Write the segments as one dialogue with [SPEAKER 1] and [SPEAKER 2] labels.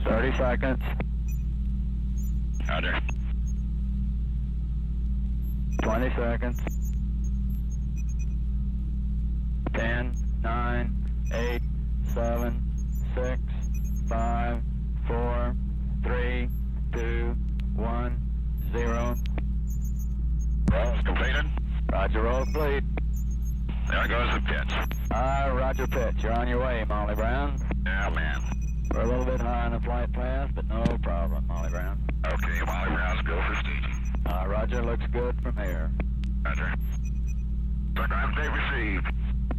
[SPEAKER 1] 30 seconds.
[SPEAKER 2] Roger.
[SPEAKER 1] 20 seconds. 10, 9, 8, 7, 6, 5, 4, 3, 2, 1, 0.
[SPEAKER 2] Roll's completed.
[SPEAKER 1] Roger, roll complete.
[SPEAKER 2] There goes the pitch.
[SPEAKER 1] Roger, pitch. You're on your way, Molly Brown.
[SPEAKER 2] Yeah, man.
[SPEAKER 1] We're a little bit high on the flight path, but no problem, Molly Brown.
[SPEAKER 2] Okay, Molly Brown's go for staging.
[SPEAKER 1] Roger, looks good from here.
[SPEAKER 2] Roger. Program date received.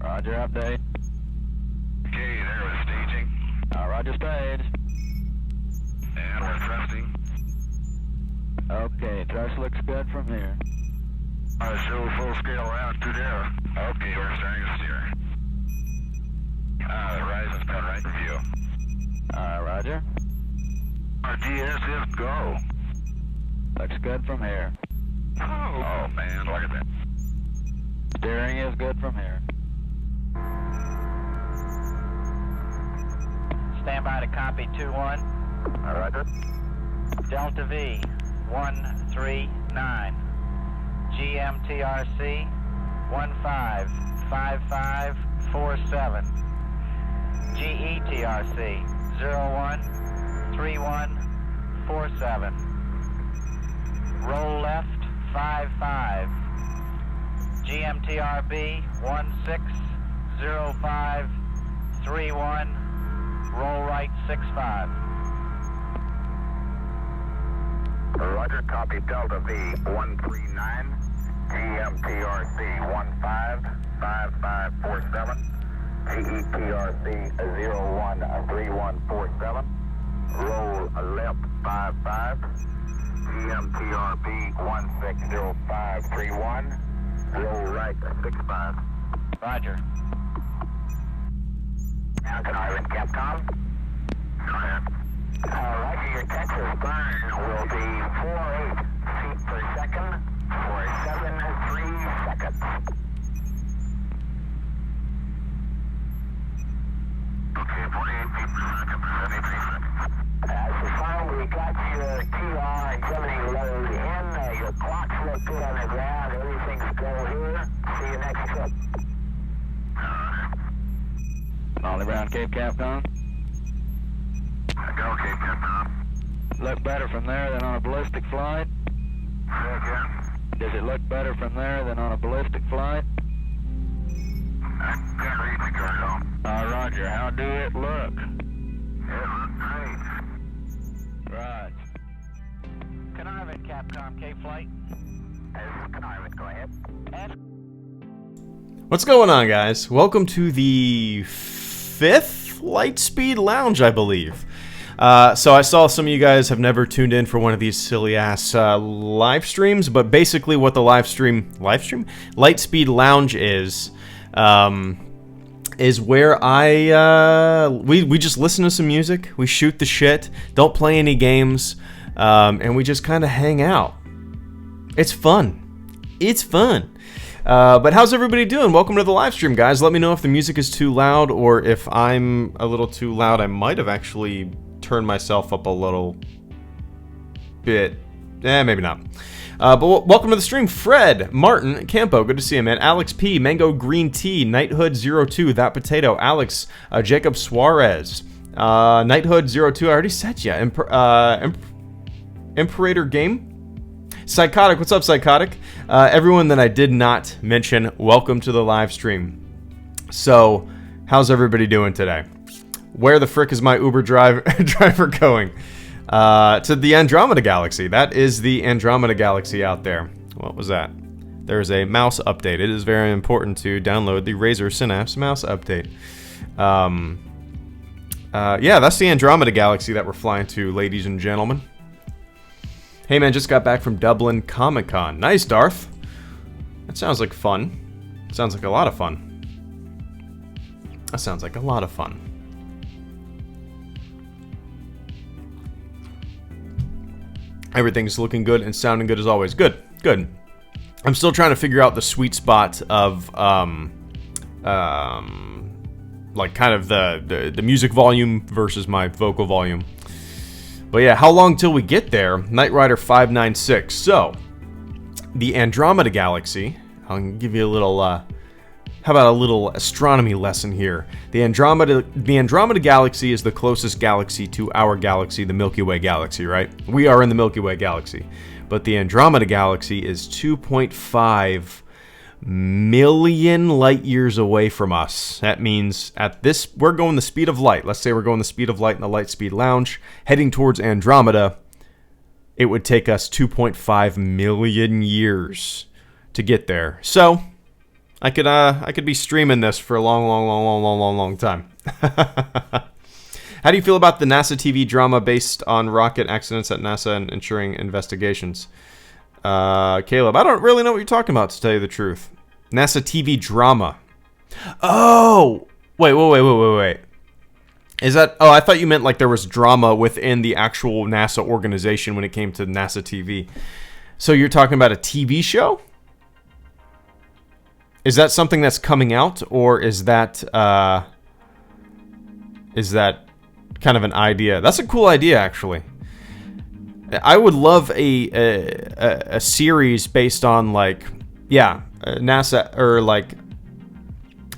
[SPEAKER 1] Roger, update.
[SPEAKER 2] Okay, there was staging.
[SPEAKER 1] Roger, stage.
[SPEAKER 2] And we're thrusting.
[SPEAKER 1] Okay, thrust looks good from here.
[SPEAKER 2] Show full scale route to there. Okay, we're starting to steer. The horizon's been right in view.
[SPEAKER 1] Roger.
[SPEAKER 2] Our GS is go.
[SPEAKER 1] Looks good from here.
[SPEAKER 2] Oh man, look at that.
[SPEAKER 1] Steering is good from here.
[SPEAKER 3] Stand by to copy 2-1.
[SPEAKER 1] Roger.
[SPEAKER 3] Delta V 139. GMTRC 155547. GETRC 013147. Roll left 55. GMTRB 160531. Roll right 65.
[SPEAKER 2] Roger, copy Delta V 139. GMTRC 155547. GETRC 013147. Roll left 55. GMTRB 160531. Roll right 65.
[SPEAKER 3] Roger.
[SPEAKER 2] Now can I read Capcom? Go ahead. Roger, your Texas burn will be 48 feet per second for 73 seconds. Okay, 48 feet per second for 73 seconds. So far we got your TR and Gemini load in. Your clocks look good on the ground. Everything's go here. See you next trip.
[SPEAKER 1] Molly Brown, Cape Capcom.
[SPEAKER 2] Go, Cape Capcom.
[SPEAKER 1] Look better from there than on a ballistic flight?
[SPEAKER 2] Say again?
[SPEAKER 1] Does it look better from there than on a ballistic flight?
[SPEAKER 2] I can't read the girl.
[SPEAKER 1] Roger, how do it look?
[SPEAKER 2] It looked great.
[SPEAKER 1] Right.
[SPEAKER 3] Carnarvon, Capcom, K-Flight.
[SPEAKER 2] Carnarvon, go ahead.
[SPEAKER 4] What's going on, guys? Welcome to the 5th Lightspeed Lounge, I believe. So I saw some of you guys have never tuned in for one of these silly-ass live streams, but basically what the Lightspeed Lounge is where we just listen to some music, we shoot the shit, don't play any games, and we just kind of hang out. It's fun. It's fun. But how's everybody doing? Welcome to the live stream, guys. Let me know if the music is too loud or if I'm a little too loud. I might have actually turned myself up a little bit. Maybe not. But welcome to the stream. Fred, Martin, Campo, good to see you, man. Alex P, Mango Green Tea, Knighthood02, That Potato, Alex, Jacob Suarez, Knighthood02, I already said ya. Imperator Game, Psychotic, what's up, Psychotic? Everyone that I did not mention, welcome to the live stream. So, how's everybody doing today? Where the frick is my Uber driver going? To the Andromeda Galaxy. That is the Andromeda Galaxy out there. What was that? There's a mouse update. It is very important to download the Razer Synapse mouse update. Yeah, that's the Andromeda Galaxy that we're flying to, ladies and gentlemen. Hey man, just got back from Dublin Comic Con. Nice, Darth. That sounds like fun. Sounds like a lot of fun. That sounds like a lot of fun. Everything's looking good and sounding good as always. Good, good. I'm still trying to figure out the sweet spot of, like kind of the music volume versus my vocal volume. But yeah, how long till we get there? Knight Rider 596. So, the Andromeda Galaxy. I'll give you a little, how about a little astronomy lesson here? The Andromeda Galaxy is the closest galaxy to our galaxy, the Milky Way Galaxy, right? We are in the Milky Way Galaxy. But the Andromeda Galaxy is 2.5 million light years away from us. That means we're going the speed of light. Let's say we're going the speed of light in the Lightspeed Lounge, heading towards Andromeda. It would take us 2.5 million years to get there. So, I could be streaming this for a long time. How do you feel about the NASA TV drama based on rocket accidents at NASA and ensuring investigations? Caleb, I don't really know what you're talking about, to tell you the truth. NASA TV drama. Oh! Wait. Is that... Oh, I thought you meant like there was drama within the actual NASA organization when it came to NASA TV. So you're talking about a TV show? Is that something that's coming out, or is that kind of an idea? That's a cool idea, actually. I would love a series based on, like, NASA, or like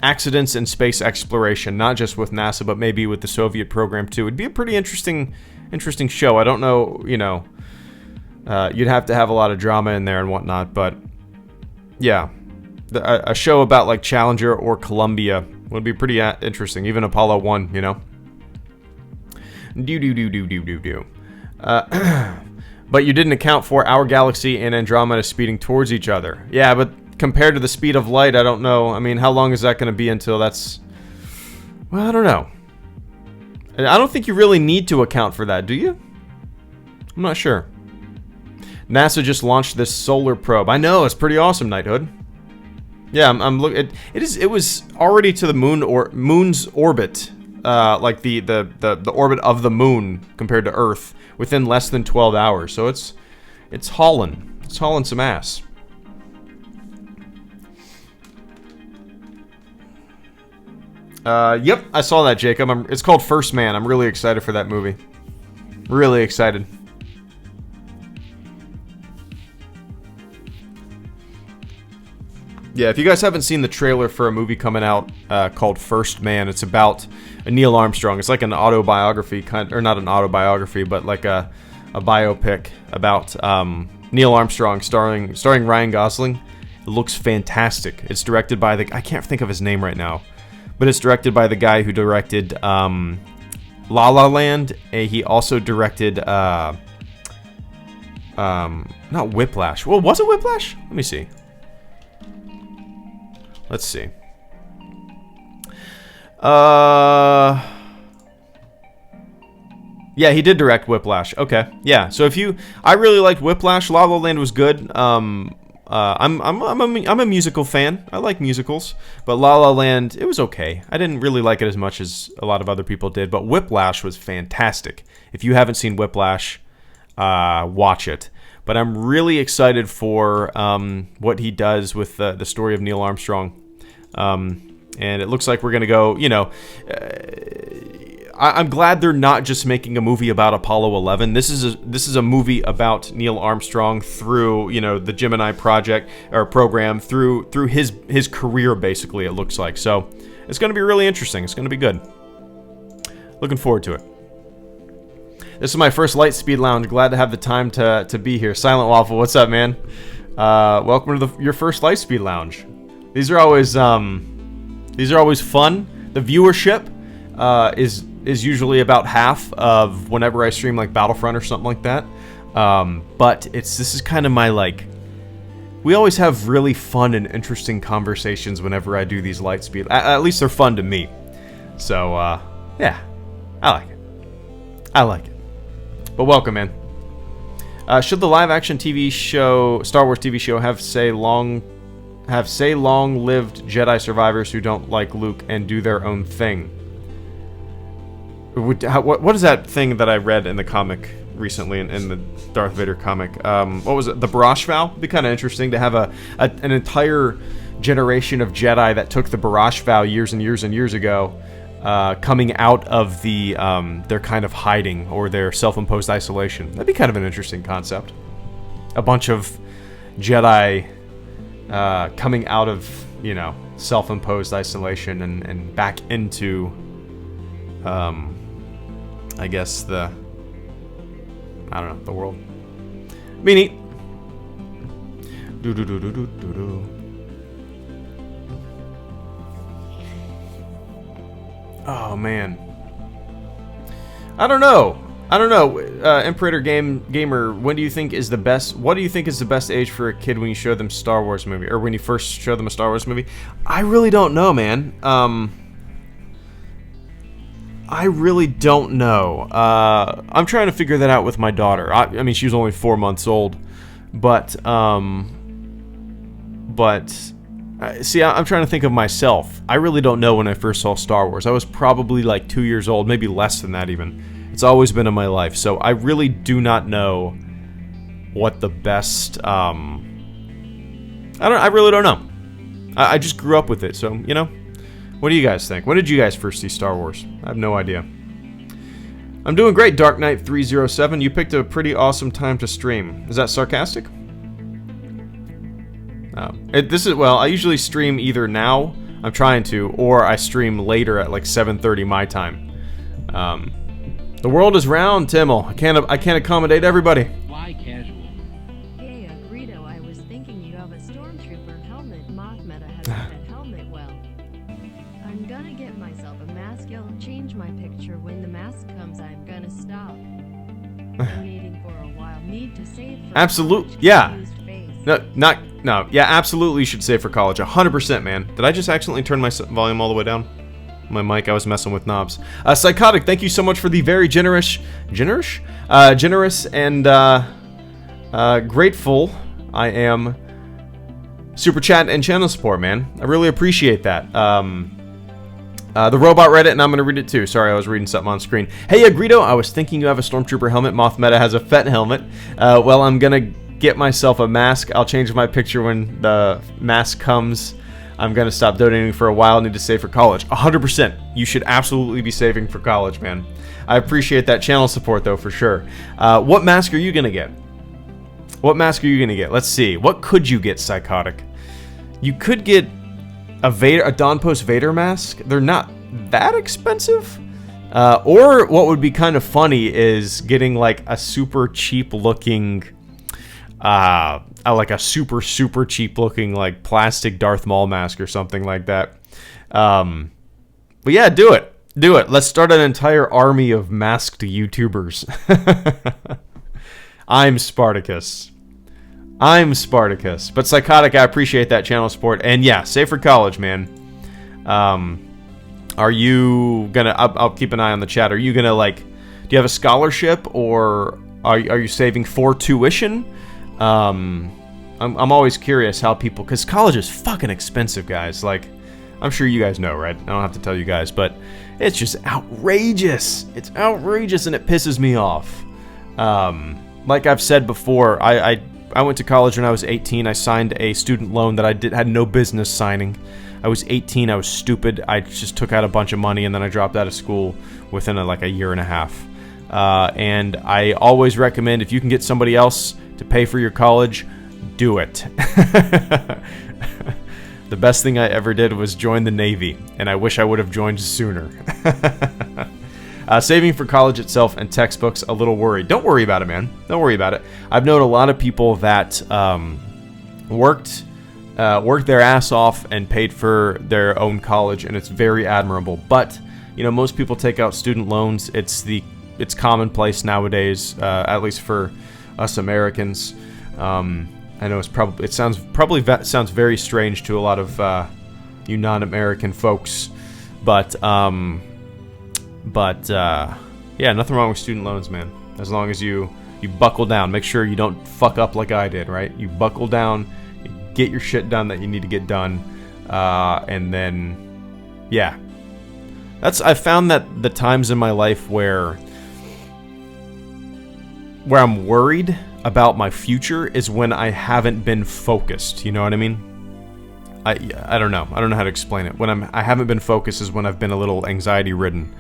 [SPEAKER 4] accidents in space exploration, not just with NASA, but maybe with the Soviet program too. It'd be a pretty interesting show. I don't know, you'd have to have a lot of drama in there and whatnot, but yeah, a show about like Challenger or Columbia would be pretty interesting. Even Apollo 1, But you didn't account for our galaxy and Andromeda speeding towards each other. Yeah, but compared to the speed of light, I don't know. I mean, how long is that going to be until that's... Well, I don't know. I don't think you really need to account for that, do you? I'm not sure. NASA just launched this solar probe. I know, it's pretty awesome, Knighthood. Yeah, I'm looking. It was already to the moon's orbit, like the orbit of the moon compared to Earth, within less than 12 hours. So it's hauling. It's hauling some ass. Yep, I saw that, Jacob. It's called First Man. I'm really excited for that movie. Really excited. Yeah, if you guys haven't seen the trailer for a movie coming out called First Man, it's about Neil Armstrong. It's like an autobiography, or not an autobiography, but like a biopic about Neil Armstrong, starring Ryan Gosling. It looks fantastic. It's directed by I can't think of his name right now, but it's directed by the guy who directed La La Land. He also directed not Whiplash. Well, was it Whiplash? Let me see. Let's see. Yeah, he did direct Whiplash. Okay, yeah. So I really liked Whiplash. La La Land was good. I'm a musical fan. I like musicals, but La La Land, it was okay. I didn't really like it as much as a lot of other people did, but Whiplash was fantastic. If you haven't seen Whiplash, watch it. But I'm really excited for what he does with the story of Neil Armstrong. And it looks like we're going to go, I'm glad they're not just making a movie about Apollo 11. This is a movie about Neil Armstrong through, the Gemini project or program, through his career, basically, it looks like. So it's going to be really interesting. It's going to be good. Looking forward to it. This is my first Lightspeed Lounge. Glad to have the time to be here. Silent Waffle, what's up, man? Welcome to your first Lightspeed Lounge. These are always fun. The viewership is usually about half of whenever I stream like Battlefront or something like that. But this is kind of my we always have really fun and interesting conversations whenever I do these Lightspeed. At least they're fun to me. So yeah, I like it. But welcome, man. Should the live-action TV show, Star Wars TV show, have long-lived Jedi survivors who don't like Luke and do their own thing? What is that thing that I read in the comic recently, in the Darth Vader comic? What was it? The Barrage Vow? It'd be kind of interesting to have an entire generation of Jedi that took the Barrage Vow years and years and years ago, coming out of the their kind of hiding or their self-imposed isolation. That'd be kind of an interesting concept. A bunch of Jedi coming out of, you know, self-imposed isolation and back into, I guess I don't know, the world. Be neat. Oh man, I don't know. Imperator Gamer, when do you think is the best? What do you think is the best age for a kid when you show them Star Wars movie, or when you first show them a Star Wars movie? I really don't know, man. I really don't know. I'm trying to figure that out with my daughter. I mean, she was only 4 months old, but see, I'm trying to think of myself. I really don't know when I first saw Star Wars. I was probably like 2 years old, maybe less than that even. It's always been in my life, so I really do not know what the best. I really don't know. I just grew up with it, so you know. What do you guys think? When did you guys first see Star Wars? I have no idea. I'm doing great, Dark Knight 307. You picked a pretty awesome time to stream. Is that sarcastic? Well, I usually stream either now, I'm trying to, or I stream later at like 7:30 my time. The world is round, Timmel. I can't accommodate everybody.
[SPEAKER 5] Fly casual.
[SPEAKER 6] Hey, Greedo, I was thinking you have a stormtrooper helmet. Moth Meta has that helmet well. I'm gonna get myself a mask. I'll change my picture when the mask comes. I'm gonna stop donating for a while. Need to save for
[SPEAKER 4] Absolutely, yeah. No, yeah, absolutely you should save for college. 100%, man. Did I just accidentally turn my volume all the way down? My mic, I was messing with knobs. Psychotic, thank you so much for the very generous and grateful I am super chat and channel support, man. I really appreciate that. The robot read it, and I'm gonna read it too. Sorry, I was reading something on screen. Hey, Greedo, I was thinking you have a stormtrooper helmet. Moth Meta has a Fett helmet. Well, I'm gonna get myself a mask. I'll change my picture when the mask comes. I'm gonna stop donating for a while. Need to save for college. 100%. You should absolutely be saving for college, man. I appreciate that channel support, though, for sure. What mask are you gonna get? What mask are you gonna get? Let's see. What could you get, Psychotic? You could get a Dawn Post Vader mask. They're not that expensive. Or what would be kind of funny is getting like a super cheap looking. Like a super cheap looking like plastic Darth Maul mask or something like that. But yeah, do it. Let's start an entire army of masked YouTubers. I'm Spartacus. But Psychotic, I appreciate that channel support. And yeah, save for college, man. Are you gonna? I'll keep an eye on the chat. Are you gonna like? Do you have a scholarship, or are you saving for tuition? I'm always curious how people, because college is fucking expensive, guys. Like, I'm sure you guys know, right? I don't have to tell you guys, but it's just outrageous. It's outrageous, and it pisses me off. Like I've said before, I went to college when I was 18. I signed a student loan that I had no business signing. I was 18. I was stupid. I just took out a bunch of money, and then I dropped out of school within like a year and a half. And I always recommend, if you can get somebody else to pay for your college, do it. The best thing I ever did was join the Navy, and I wish I would have joined sooner. Saving for college itself and textbooks, a little worried. Don't worry about it, man. Don't worry about it. I've known a lot of people that worked their ass off and paid for their own college, and it's very admirable. But you know, most people take out student loans. It's commonplace nowadays, at least for us Americans. I know it sounds very strange to a lot of you non-American folks, but yeah, nothing wrong with student loans, man. As long as you buckle down, make sure you don't fuck up like I did, right? You buckle down, you get your shit done that you need to get done, and then yeah, I found that the times in my life where I'm worried about my future is when I haven't been focused, you know what I mean? I don't know. I don't know how to explain it. When I haven't been focused is when I've been a little anxiety ridden.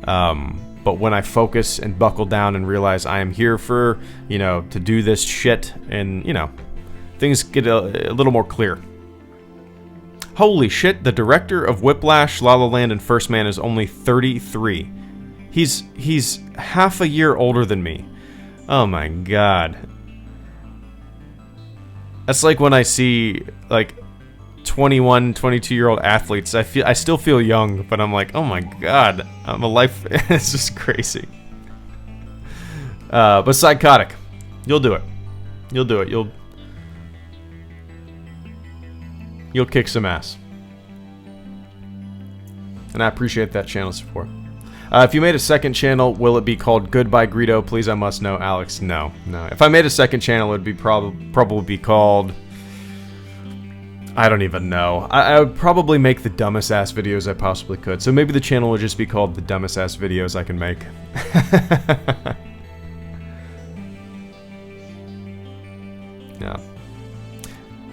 [SPEAKER 4] But when I focus and buckle down and realize I am here for, to do this shit, and, things get a little more clear. Holy shit, the director of Whiplash, La La Land, and First Man is only 33. He's half a year older than me. Oh my god. That's like when I see, like, 21, 22-year-old athletes. I still feel young, but I'm like, oh my god, I'm a life. It's just crazy. But psychotic, you'll do it. You'll do it. You'll kick some ass. And I appreciate that channel support. If you made a second channel, will it be called Goodbye Greedo? Please, I must know, Alex. No. If I made a second channel, it would be probably be called, I don't even know. I would probably make the dumbest ass videos I possibly could. So maybe the channel would just be called the dumbest ass videos I can make. Yeah.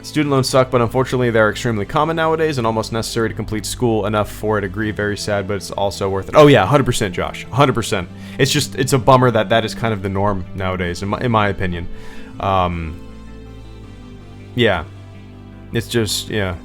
[SPEAKER 4] Student loans suck, but unfortunately they're extremely common nowadays and almost necessary to complete school. Enough for it. Agree. Very sad, but it's also worth it. Oh yeah, 100%, Josh. 100%. It's a bummer that is kind of the norm nowadays, in my opinion. Yeah. It's just, yeah.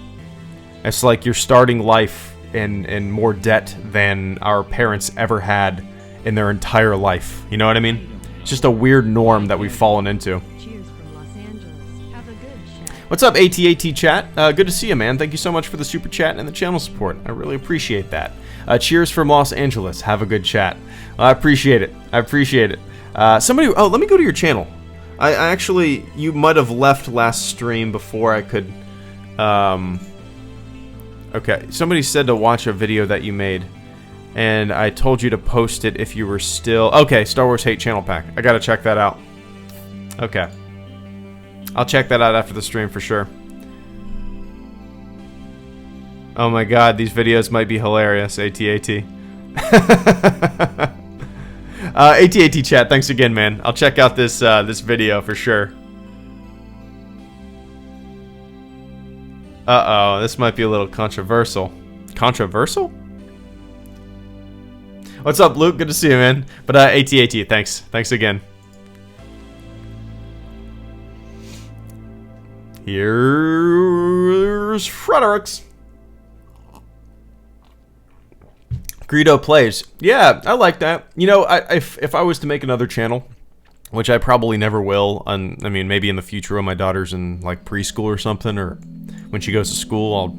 [SPEAKER 4] It's like you're starting life in more debt than our parents ever had in their entire life. You know what I mean? It's just a weird norm that we've fallen into.
[SPEAKER 6] Cheers from Los Angeles. Have a good chat.
[SPEAKER 4] What's up, AT-AT chat? Good to see you, man. Thank you so much for the super chat and the channel support. I really appreciate that. Cheers from Los Angeles. Have a good chat. I appreciate it. let me go to your channel. I actually, you might have left last stream before I could... Okay, somebody said to watch a video that you made, and I told you to post it if you were still... Okay, Star Wars Hate Channel Pack. I gotta check that out. Okay. I'll check that out after the stream for sure. Oh my god, these videos might be hilarious, AT-AT. AT-AT chat, thanks again, man. I'll check out this video for sure. Uh-oh, this might be a little controversial. Controversial? What's up, Luke? Good to see you, man. But AT-AT, thanks. Thanks again. Here's Fredericks. Greedo plays. Yeah, I like that. If I was to make another channel, which I probably never will, I mean, maybe in the future when my daughter's in, like, preschool or something, or when she goes to school, I'll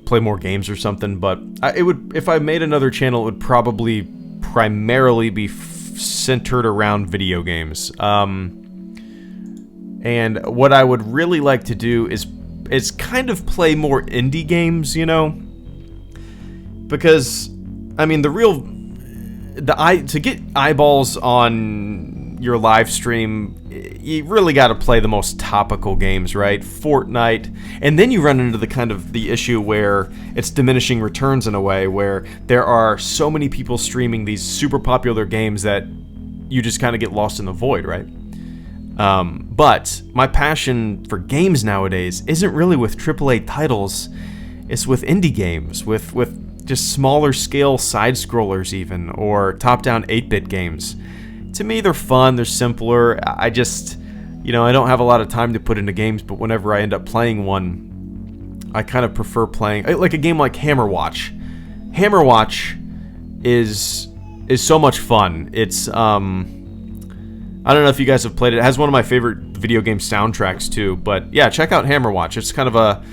[SPEAKER 4] play more games or something, but if I made another channel, it would probably primarily be centered around video games. And what I would really like to do is kind of play more indie games, because, I mean, to get eyeballs on your live stream, you really got to play the most topical games, right? Fortnite, and then you run into the issue where it's diminishing returns in a way, where there are so many people streaming these super popular games that you just kind of get lost in the void, right? But my passion for games nowadays isn't really with AAA titles, it's with indie games, with just smaller scale side scrollers even, or top-down 8-bit games. To me, they're fun, they're simpler. I just, I don't have a lot of time to put into games, but whenever I end up playing one, I kind of prefer playing, like a game like Hammerwatch. Hammerwatch is so much fun. It's, I don't know if you guys have played it. It has one of my favorite video game soundtracks too, but yeah, check out Hammerwatch. It's kind of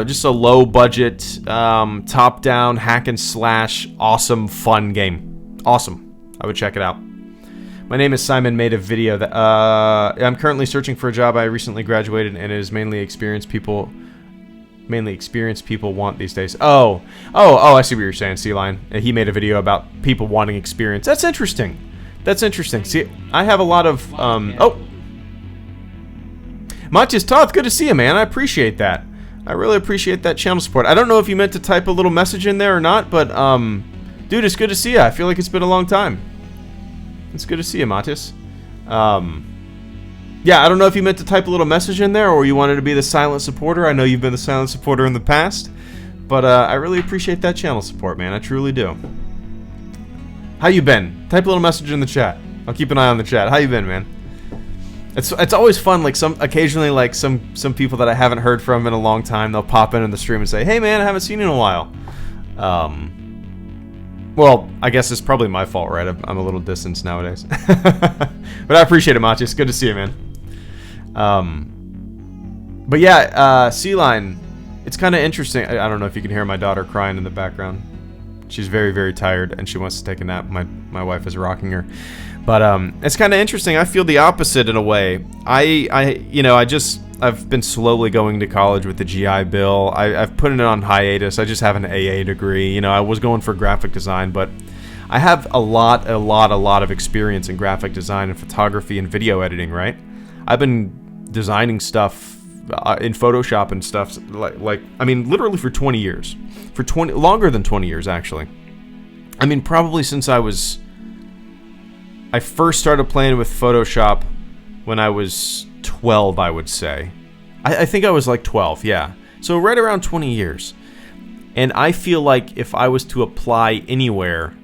[SPEAKER 4] just a low budget, top-down, hack and slash, awesome, fun game. Awesome. I would check it out. My name is Simon. Made a video that I'm currently searching for a job. I recently graduated, and it is mainly experienced people want these days. Oh, I see what you're saying, Sea-Line. He made a video about people wanting experience. That's interesting. See, I have a lot of Matias Toth, good to see you, man. I appreciate that. I really appreciate that channel support. I don't know if you meant to type a little message in there or not, but dude, it's good to see you. I feel like it's been a long time. It's good to see you, Matias. yeah, I don't know if you meant to type a little message in there or you wanted to be the silent supporter. I know you've been the silent supporter in the past, but I really appreciate that channel support, man. I truly do. How you been? Type a little message in the chat. I'll keep an eye on the chat. How you been, man? It's always fun. Like occasionally, like some people that I haven't heard from in a long time, they'll pop in the stream and say, "Hey, man, I haven't seen you in a while." Well, I guess it's probably my fault, right? I'm a little distant nowadays. But I appreciate it, Machi. It's good to see you, man. But yeah, Sea-Line, it's kind of interesting. I don't know if you can hear my daughter crying in the background. She's very, very tired, and she wants to take a nap. My wife is rocking her. But it's kind of interesting. I feel the opposite in a way. I've been slowly going to college with the GI Bill. I've put it on hiatus. I just have an AA degree. You know, I was going for graphic design, but I have a lot of experience in graphic design and photography and video editing, right? I've been designing stuff in Photoshop and stuff like I mean, literally for 20 years. Longer than 20 years, actually. I mean, probably since I first started playing with Photoshop when I was 12, I would say. I think I was like 12, yeah. So right around 20 years. And I feel like if I was to apply anywhere,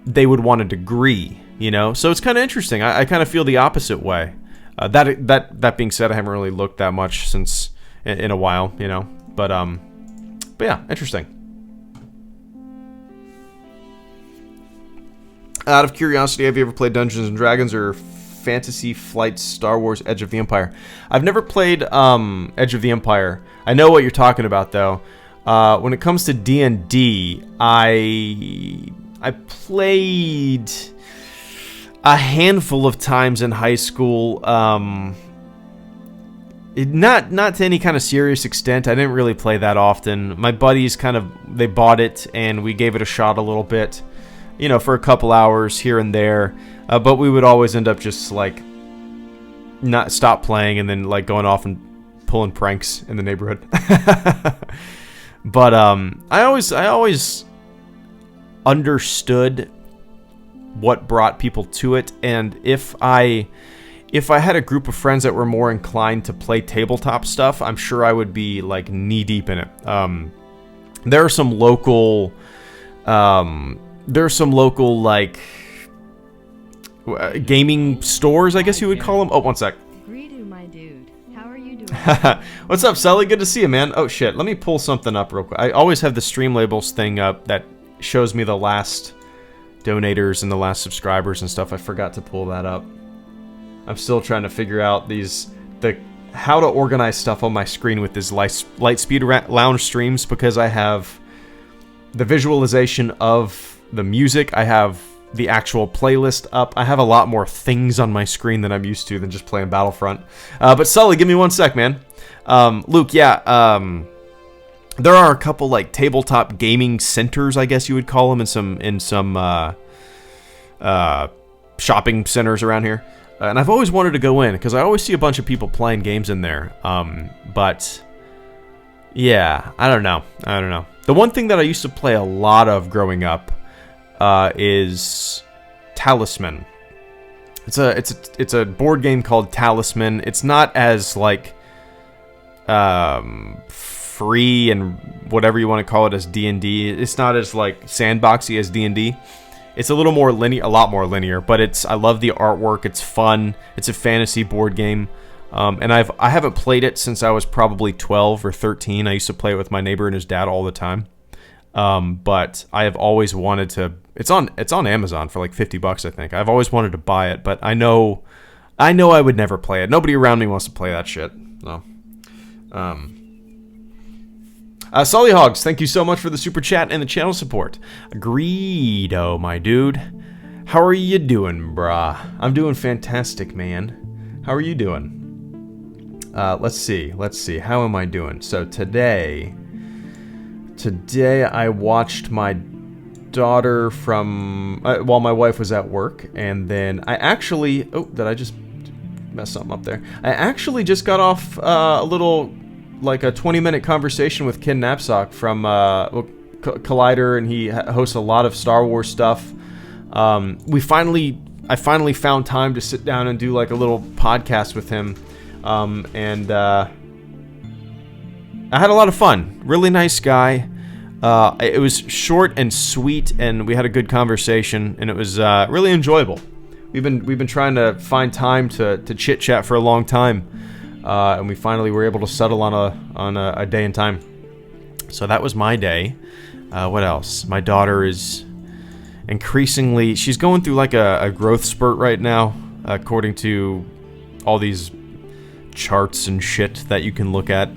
[SPEAKER 4] they would want a degree, you know? So it's kind of interesting. I kind of feel the opposite way. That being said, I haven't really looked that much since in a while, you know? But yeah, interesting. Out of curiosity, have you ever played Dungeons and Dragons or Fantasy Flight Star Wars Edge of the Empire? I've never played Edge of the Empire. I know what you're talking about, though. When it comes to D&D, I played a handful of times in high school. Not to any kind of serious extent. I didn't really play that often. My buddies they bought it and we gave it a shot a little bit, you know, for a couple hours here and there. But we would always end up just like not stop playing and then like going off and pulling pranks in the neighborhood. But I always understood what brought people to it, and if I had a group of friends that were more inclined to play tabletop stuff, I'm sure I would be like knee deep in it. There are some local like gaming stores, I guess you would call them. Oh, one sec.
[SPEAKER 6] Greedo, my dude. How are you doing?
[SPEAKER 4] What's up, Sully? Good to see you, man. Oh shit, let me pull something up real quick. I always have the stream labels thing up that shows me the last donators and the last subscribers and stuff. I forgot to pull that up. I'm still trying to figure out how to organize stuff on my screen with these Lightspeed lounge streams, because I have the visualization of the music, I have the actual playlist up. I have a lot more things on my screen than I'm used to than just playing Battlefront. But Sully, give me one sec, man. Luke, yeah, there are a couple like tabletop gaming centers, I guess you would call them, in some shopping centers around here. And I've always wanted to go in because I always see a bunch of people playing games in there. But yeah, I don't know. The one thing that I used to play a lot of growing up is Talisman. It's a board game called Talisman. It's not as like free and whatever you want to call it as D&D. It's not as like sandboxy as D&D. It's a little more linear, a lot more linear, but I love the artwork. It's fun. It's a fantasy board game. And I haven't played it since I was probably 12 or 13. I used to play it with my neighbor and his dad all the time. But I have always wanted to. It's on Amazon for like $50, I think. I've always wanted to buy it, but I know I would never play it. Nobody around me wants to play that shit. So, Solly Hogs, thank you so much for the super chat and the channel support. Greedo, my dude. How are you doing, brah? I'm doing fantastic, man. How are you doing? Let's see. How am I doing? So today I watched my daughter from while my wife was at work, and then I actually did I just mess something up there? I actually just got off a little, like a 20-minute conversation with Ken Knapsack from Collider, and he hosts a lot of Star Wars stuff. We finally I finally found time to sit down and do like a little podcast with him, and I had a lot of fun. Really nice guy. It was short and sweet, and we had a good conversation, and it was really enjoyable. We've been trying to find time to chit chat for a long time, and we finally were able to settle on a day and time. So that was my day. What else? My daughter is increasingly, she's going through like a growth spurt right now, according to all these charts and shit that you can look at.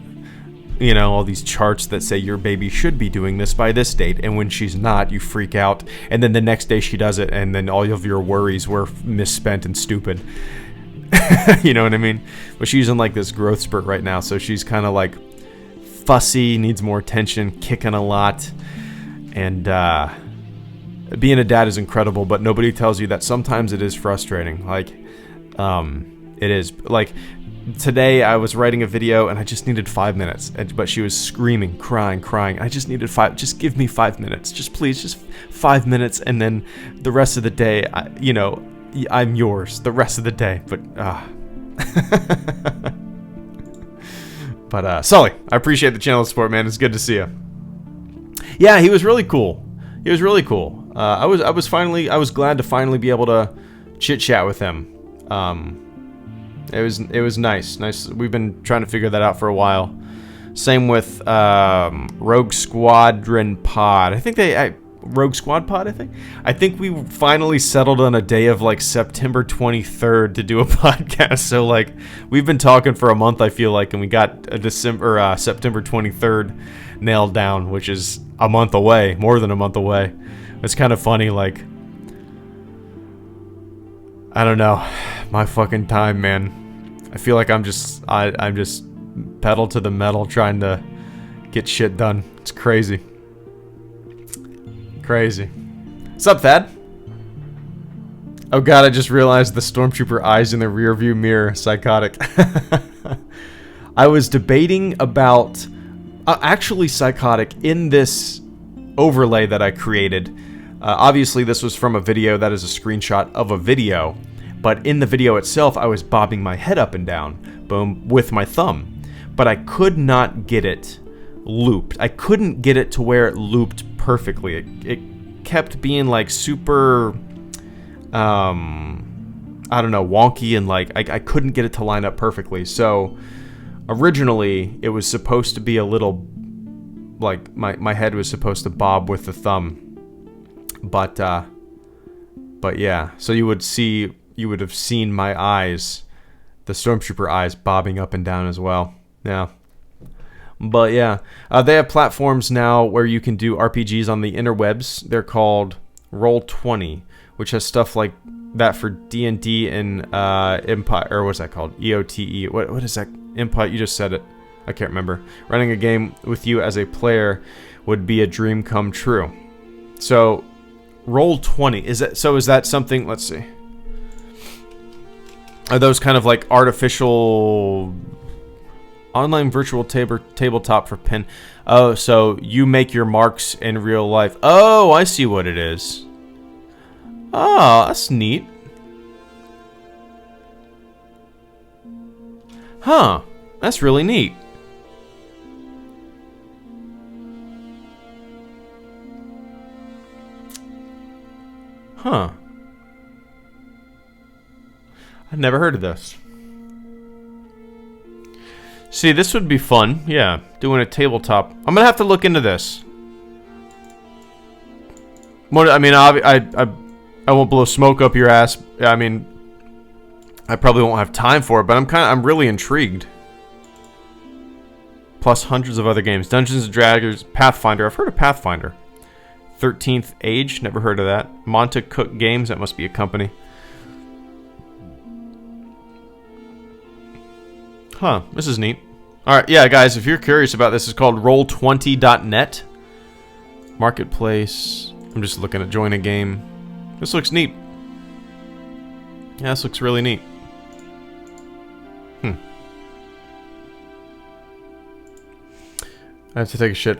[SPEAKER 4] You know, all these charts that say your baby should be doing this by this date, and when she's not, you freak out, and then the next day she does it, and then all of your worries were misspent and stupid. You know what I mean? But she's in like this growth spurt right now, so she's kind of like fussy, needs more attention, kicking a lot, and being a dad is incredible, but nobody tells you that sometimes it is frustrating. Like, it is. Like, today I was writing a video and I just needed 5 minutes, but she was screaming, crying. I just needed just give me 5 minutes. Just please, just 5 minutes, and then the rest of the day, I'm yours the rest of the day. But, Sully, I appreciate the channel support, man. It's good to see you. Yeah, he was really cool. I was glad to finally be able to chit chat with him. It was nice. We've been trying to figure that out for a while. Same with Rogue Squadron Pod. Rogue Squad Pod, I think we finally settled on a day of like September 23rd to do a podcast. So like we've been talking for a month, I feel like, and we got a September 23rd nailed down, which is a month away, more than a month away. It's kind of funny, like, I don't know, my fucking time, man. I feel like I'm just pedal to the metal trying to get shit done. It's crazy. What's up, Thad? Oh god, I just realized the stormtrooper eyes in the rear view mirror. Psychotic. I was debating about actually psychotic in this overlay that I created. Obviously this was from a video. That is a screenshot of a video. But in the video itself, I was bobbing my head up and down, boom, with my thumb. But I could not get it looped. I couldn't get it to where it looped perfectly. It kept being like super, I don't know, wonky, and like I couldn't get it to line up perfectly. So originally, it was supposed to be a little, like my head was supposed to bob with the thumb. But yeah, so you would have seen my eyes, the stormtrooper eyes, bobbing up and down as well. Yeah. But yeah, they have platforms now where you can do RPGs on the interwebs. They're called Roll20, which has stuff like that for D&D and Empire, or what's that called? EOTE. What is that? Empire? You just said it. I can't remember. Running a game with you as a player would be a dream come true. So, Roll20, is that something? Let's see. Are those kind of like artificial online virtual tabletop for pen? Oh, so you make your marks in real life. Oh, I see what it is. Oh, that's neat. Huh, that's really neat. Huh. I've never heard of this. See, this would be fun. Yeah, doing a tabletop. I'm gonna have to look into this. I mean, I won't blow smoke up your ass. I mean, I probably won't have time for it, but I'm really intrigued. Plus hundreds of other games. Dungeons & Dragons, Pathfinder. I've heard of Pathfinder. 13th Age, never heard of that. Monta Cook Games, that must be a company. Huh, this is neat. Alright, yeah, guys, if you're curious about this, it's called Roll20.net. Marketplace. I'm just looking at join a game. This looks neat. Yeah, this looks really neat. I have to take a shit.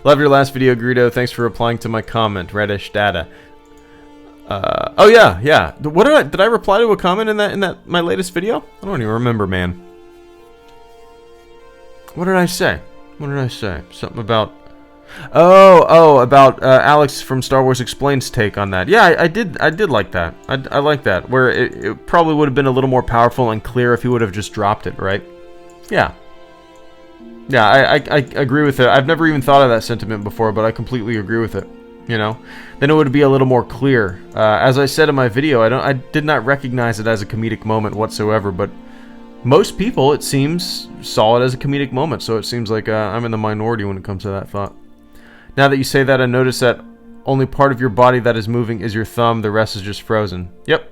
[SPEAKER 4] Love your last video, Greedo. Thanks for replying to my comment. Reddish data. Oh yeah, yeah. What did I reply to a comment in that my latest video? I don't even remember, man. What did I say? What did I say? Something about... Oh, about Alex from Star Wars Explained's take on that. Yeah, I did like that. I like that. Where it probably would have been a little more powerful and clear if he would have just dropped it, right? Yeah. Yeah, I agree with it. I've never even thought of that sentiment before, but I completely agree with it. You know, then it would be a little more clear. As I said in my video, I did not recognize it as a comedic moment whatsoever, but most people, it seems, saw it as a comedic moment, so it seems like I'm in the minority when it comes to that thought. Now that you say that, I notice that only part of your body that is moving is your thumb, the rest is just frozen. Yep.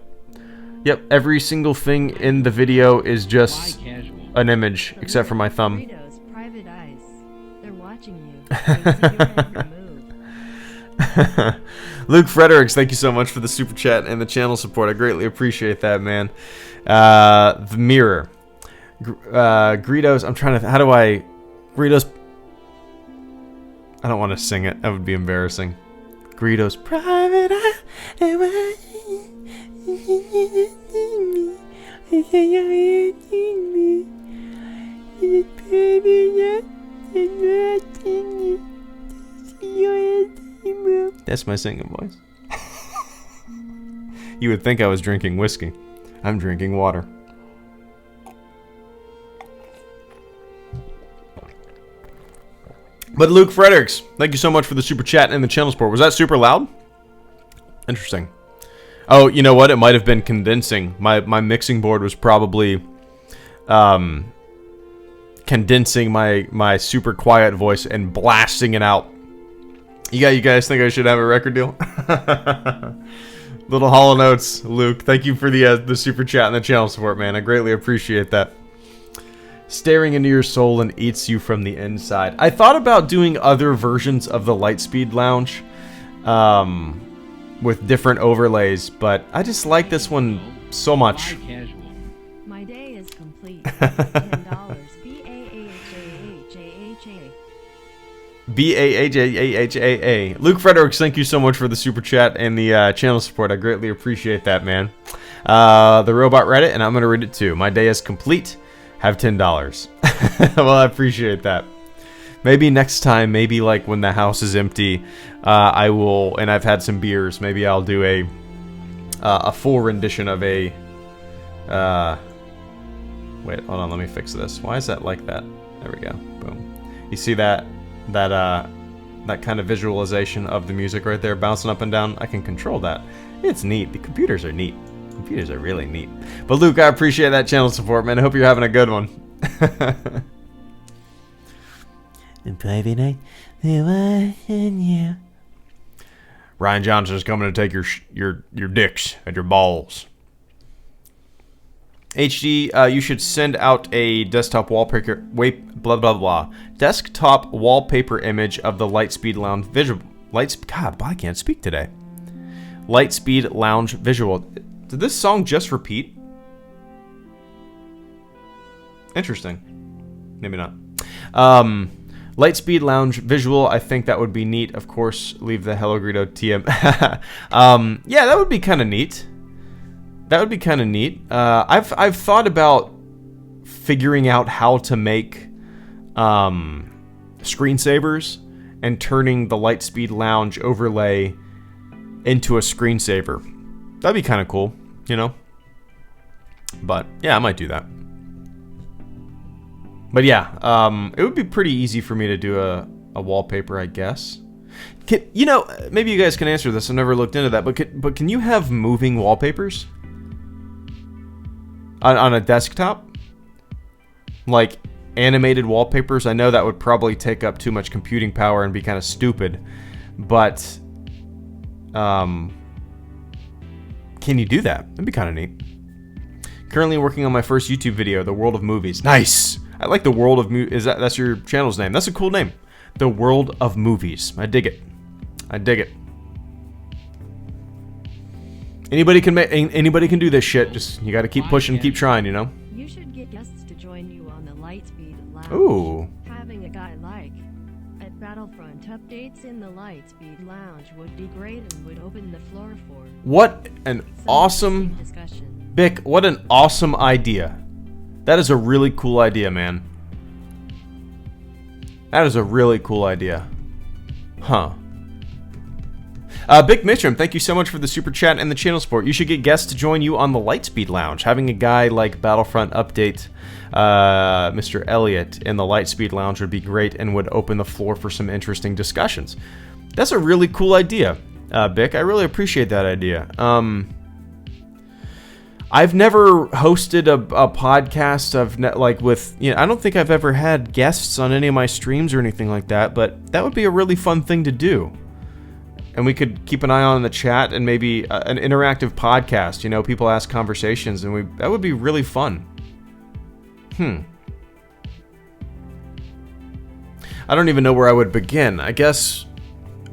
[SPEAKER 4] Yep, every single thing in the video is just an image, except for my thumb.
[SPEAKER 6] Burritos, private eyes. They're watching you. They see your every move.
[SPEAKER 4] Luke Fredericks, thank you so much for the super chat and the channel support. I greatly appreciate that, man. The mirror. Greedo's, I'm trying to, how do I, Greedo's, I don't want to sing it. That would be embarrassing. Greedo's private eye. That's my singing voice. You would think I was drinking whiskey. I'm drinking water. But Luke Fredericks, thank you so much for the super chat and the channel support. Was that super loud? Interesting. Oh, you know what? It might have been condensing. My mixing board was probably condensing my super quiet voice and blasting it out. You guys think I should have a record deal? Little hollow notes, Luke. Thank you for the super chat and the channel support, man. I greatly appreciate that. Staring into your soul and eats you from the inside. I thought about doing other versions of the Lightspeed Lounge with different overlays, but I just like this one so much.
[SPEAKER 6] My day is complete. $10.
[SPEAKER 4] B-A-H-A-H-A-H-A-A. Luke Fredericks, thank you so much for the super chat and the channel support. I greatly appreciate that, man. The robot read it, and I'm going to read it too. My day is complete. Have $10. Well, I appreciate that. Maybe next time, maybe like when the house is empty, I will, and I've had some beers, maybe I'll do a full rendition of a, wait, hold on, let me fix this. Why is that like that? There we go. Boom. You see that kind of visualization of the music right there bouncing up and down? I can control that. It's neat. The computers are neat. Computers are really neat. But Luke, I appreciate that channel support, man. I hope you're having a good one. In private night, Ryan Johnson's coming to take your dicks and your balls. HD, you should send out a desktop wallpaper. Blah blah blah. Desktop wallpaper image of the Lightspeed Lounge visual. God, I can't speak today. Lightspeed Lounge visual. Did this song just repeat? Interesting. Maybe not. Lightspeed Lounge visual. I think that would be neat. Of course, leave the HelloGreedo TM. Yeah, that would be kind of neat. That would be kind of neat. I've thought about figuring out how to make screensavers and turning the Lightspeed Lounge overlay into a screensaver. That'd be kind of cool, you know? But yeah, I might do that. But yeah, it would be pretty easy for me to do a wallpaper, I guess. You know, maybe you guys can answer this. I've never looked into that. But can you have moving wallpapers on a desktop? Like animated wallpapers? I know that would probably take up too much computing power and be kind of stupid. But can you do that? That'd be kind of neat. Currently working on my first YouTube video, The World of Movies. Nice! I like The World of Movies. That's your channel's name. That's a cool name. The World of Movies. I dig it. I dig it. Anybody can do this shit. Just you got to keep pushing, keep trying, you know.
[SPEAKER 6] You should get guests to join you on the Lightspeed Lounge.
[SPEAKER 4] Ooh.
[SPEAKER 6] Having a guy like at Battlefront updates in the Lightspeed Lounge would be great and would open the floor for
[SPEAKER 4] What an
[SPEAKER 6] some
[SPEAKER 4] awesome...
[SPEAKER 6] interesting discussion.
[SPEAKER 4] Bick, what an awesome idea. That is a really cool idea, man. That is a really cool idea. Huh. Bick Mitchum, thank you so much for the super chat and the channel support. You should get guests to join you on the Lightspeed Lounge. Having a guy like Battlefront Update, Mr. Elliott, in the Lightspeed Lounge would be great and would open the floor for some interesting discussions. That's a really cool idea, Bick. I really appreciate that idea. I've never hosted a podcast with, I don't think I've ever had guests on any of my streams or anything like that, but that would be a really fun thing to do. And we could keep an eye on the chat and maybe an interactive podcast, people ask conversations, and that would be really fun. I don't even know where I would begin. I guess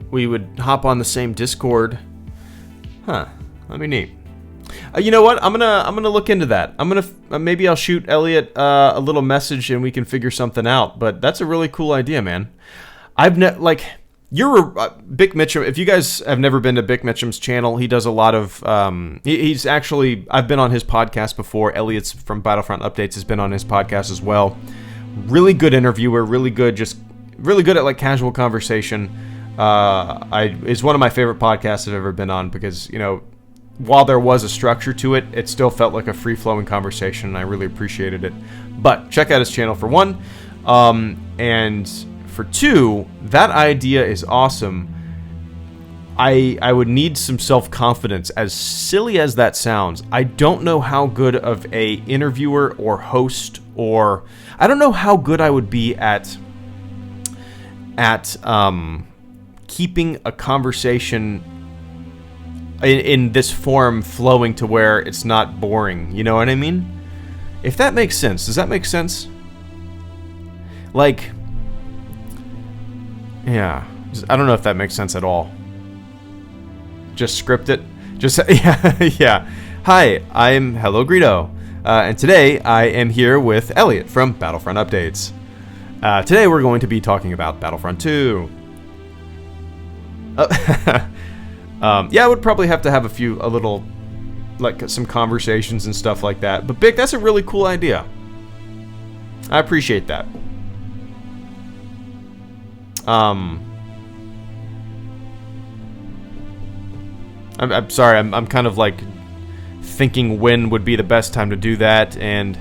[SPEAKER 4] we would hop on the same Discord. That'd be neat. You know what? I'm gonna look into that. Maybe I'll shoot Elliot a little message and we can figure something out. But that's a really cool idea, man. You're Bick Mitchum. If you guys have never been to Bick Mitchum's channel, he does a lot of. He's actually. I've been on his podcast before. Elliot's from Battlefront Updates has been on his podcast as well. Really good interviewer. Really good at casual conversation. It's one of my favorite podcasts I've ever been on because while there was a structure to it, it still felt like a free-flowing conversation, and I really appreciated it. But check out his channel for one, and for two, that idea is awesome. I would need some self-confidence. As silly as that sounds, I don't know how good of a interviewer or host, or I don't know how good I would be at keeping a conversation in this form flowing to where it's not boring. You know what I mean? If that makes sense. Does that make sense? Yeah. I don't know if that makes sense at all. Just script it. Yeah. Hi, I'm HelloGreedo. And today I am here with Elliot from Battlefront Updates. Today we're going to be talking about Battlefront 2. I would probably have to have some conversations and stuff like that. But Bick, that's a really cool idea. I appreciate that. I'm sorry. I'm kind of thinking when would be the best time to do that, and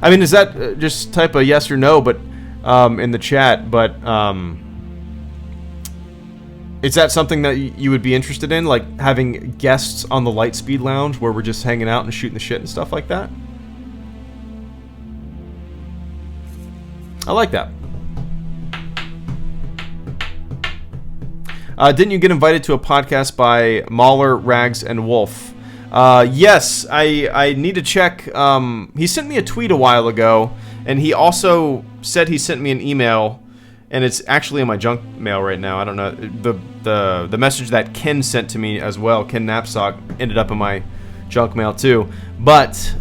[SPEAKER 4] I mean, is that just type a yes or no, but in the chat, but is that something that you would be interested in, like having guests on the Lightspeed Lounge where we're just hanging out and shooting the shit and stuff like that? I like that. Didn't you get invited to a podcast by Mahler, Rags, and Wolf? Yes, I need to check. He sent me a tweet a while ago, and he also said he sent me an email, and it's actually in my junk mail right now. I don't know. The message that Ken sent to me as well, Ken Knapsack, ended up in my junk mail too. But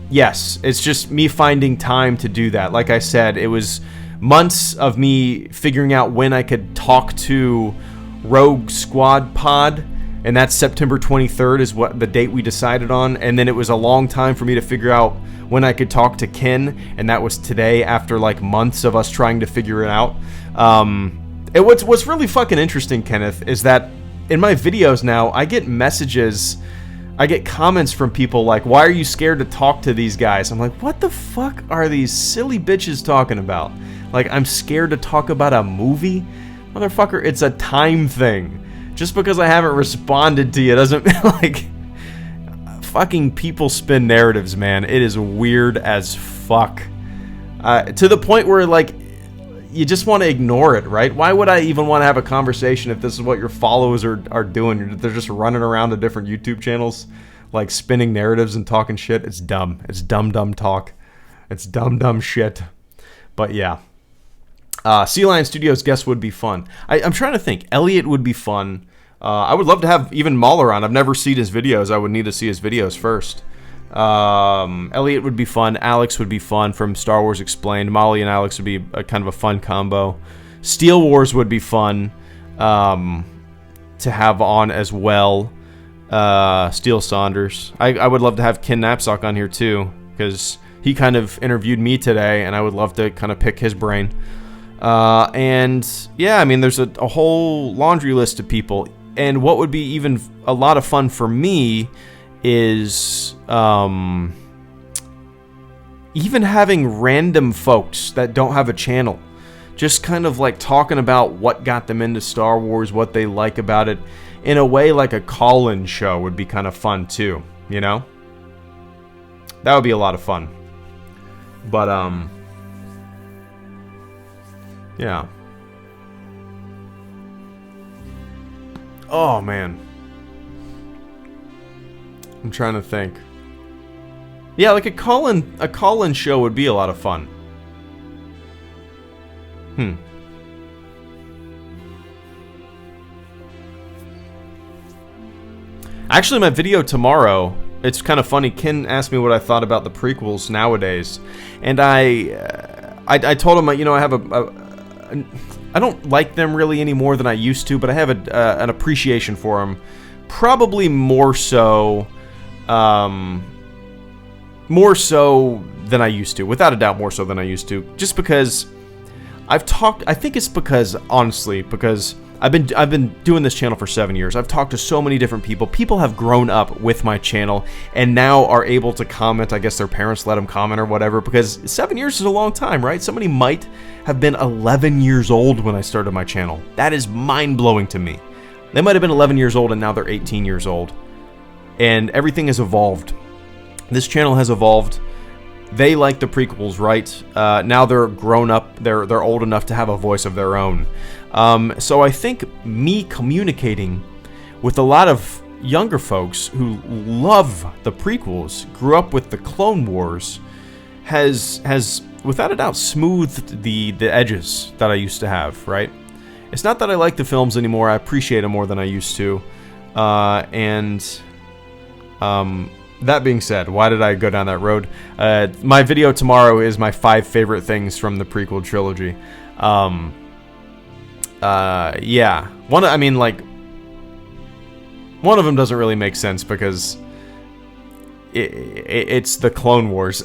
[SPEAKER 4] yes, it's just me finding time to do that. Like I said, it was months of me figuring out when I could talk to Rogue Squad Pod, and that's September 23rd is what the date we decided on. And then it was a long time for me to figure out when I could talk to Ken, and that was today after months of us trying to figure it out. What's really fucking interesting, Kenneth, is that in my videos now, I get messages, I get comments from people like, why are you scared to talk to these guys? I'm like, what the fuck are these silly bitches talking about? I'm scared to talk about a movie? Motherfucker, it's a time thing. Just because I haven't responded to you doesn't fucking people spin narratives, man. It is weird as fuck. To the point where you just want to ignore it, right? Why would I even want to have a conversation if this is what your followers are doing? They're just running around to different YouTube channels, spinning narratives and talking shit. It's dumb. It's dumb talk. It's dumb shit. But yeah. Sea Lion Studios guest would be fun. I'm trying to think. Elliot would be fun. I would love to have even Mahler on. I've never seen his videos. I would need to see his videos first. Elliot would be fun. Alex would be fun from Star Wars Explained. Molly and Alex would be a kind of a fun combo. Steel Wars would be fun to have on as well. Steel Saunders. I would love to have Ken Knapsack on here too, because he kind of interviewed me today, and I would love to kind of pick his brain. And yeah, I mean, there's a whole laundry list of people. And what would be even a lot of fun for me is even having random folks that don't have a channel, just kind of like talking about what got them into Star Wars, what they like about it, in a way like a call-in show would be kind of fun too, you know? That would be a lot of fun. But yeah. Oh man, I'm trying to think. Yeah, like a call-in show would be a lot of fun. Actually, my video tomorrow, it's kind of funny. Ken asked me what I thought about the prequels nowadays, and I told him, you know, I have I don't like them really any more than I used to, but I have an appreciation for them. Probably more so than I used to. Without a doubt, more so than I used to. Just because I think it's because, honestly, because I've been doing this channel for 7 years. I've talked to so many different people. People have grown up with my channel and now are able to comment. I guess their parents let them comment or whatever, because 7 years is a long time, right? Somebody might have been 11 years old when I started my channel. That is mind-blowing to me. They might have been 11 years old and now they're 18 years old. And everything has evolved. This channel has evolved. They like the prequels, right? Now they're grown up. They're old enough to have a voice of their own. So I think me communicating with a lot of younger folks who love the prequels, grew up with the Clone Wars, has without a doubt smoothed the edges that I used to have, right? It's not that I like the films anymore. I appreciate them more than I used to. That being said, why did I go down that road? My video tomorrow is my 5 favorite things from the prequel trilogy. Yeah. One of them doesn't really make sense because it's the Clone Wars.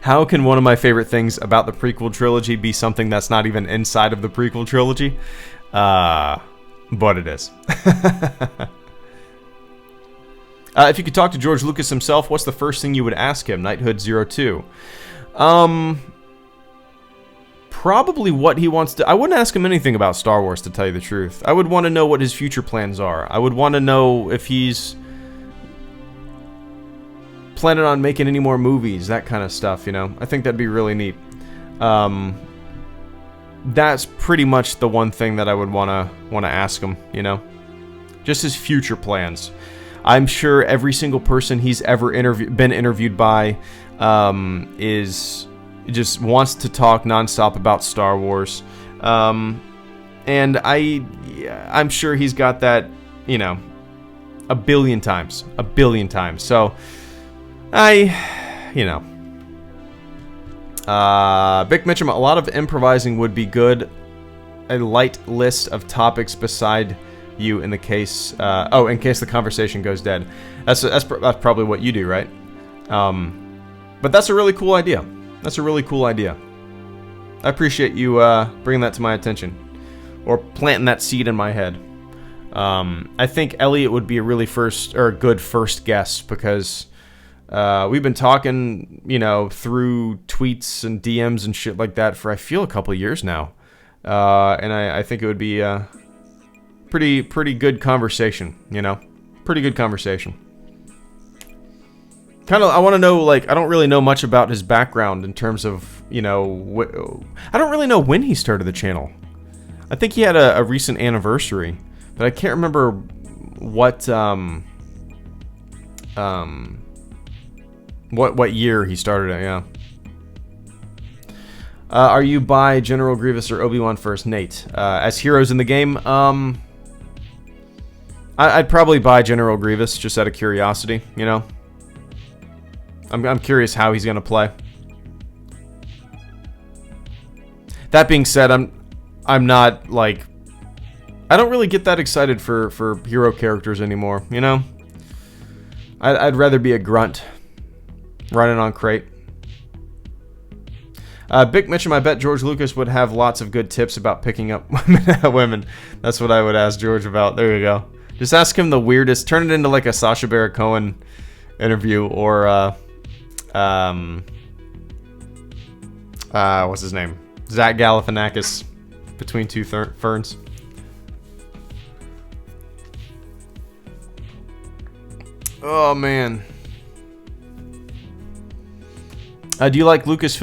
[SPEAKER 4] How can one of my favorite things about the prequel trilogy be something that's not even inside of the prequel trilogy? But it is. If you could talk to George Lucas himself, what's the first thing you would ask him? Knighthood02. Probably what he wants to... I wouldn't ask him anything about Star Wars, to tell you the truth. I would want to know what his future plans are. I would want to know if he's planning on making any more movies, that kind of stuff, you know? I think that'd be really neat. That's pretty much the one thing that I would want to ask him, you know? Just his future plans. I'm sure every single person he's ever been interviewed by just wants to talk nonstop about Star Wars, and I'm sure he's got that, you know, a billion times. So you know, Vic Mitchum, a lot of improvising would be good. A light list of topics beside you in the case in case the conversation goes dead. That's probably what you do, right? But that's a really cool idea. I appreciate you bringing that to my attention, or planting that seed in my head. I think Elliot would be a really good first guest, because we've been talking, you know, through tweets and DMs and shit like that for, I feel, a couple of years now, and I think it would be pretty good conversation, you know? Pretty good conversation. Kind of, I want to know, like, I don't really know much about his background in terms of, you know, I don't really know when he started the channel. I think he had a recent anniversary, but I can't remember what year he started it, yeah. Are you by General Grievous or Obi-Wan first, Nate? As heroes in the game, I'd probably buy General Grievous just out of curiosity, you know? I'm curious how he's gonna play. That being said, I'm not like, I don't really get that excited for hero characters anymore. You know, I'd rather be a grunt running on crate. Big Mitchum, I bet George Lucas would have lots of good tips about picking up women. That's what I would ask George about. There you go. Just ask him the weirdest. Turn it into like a Sacha Baron Cohen interview, or what's his name? Zach Galifianakis, Between Two Ferns. Oh man. Do you like Lucas's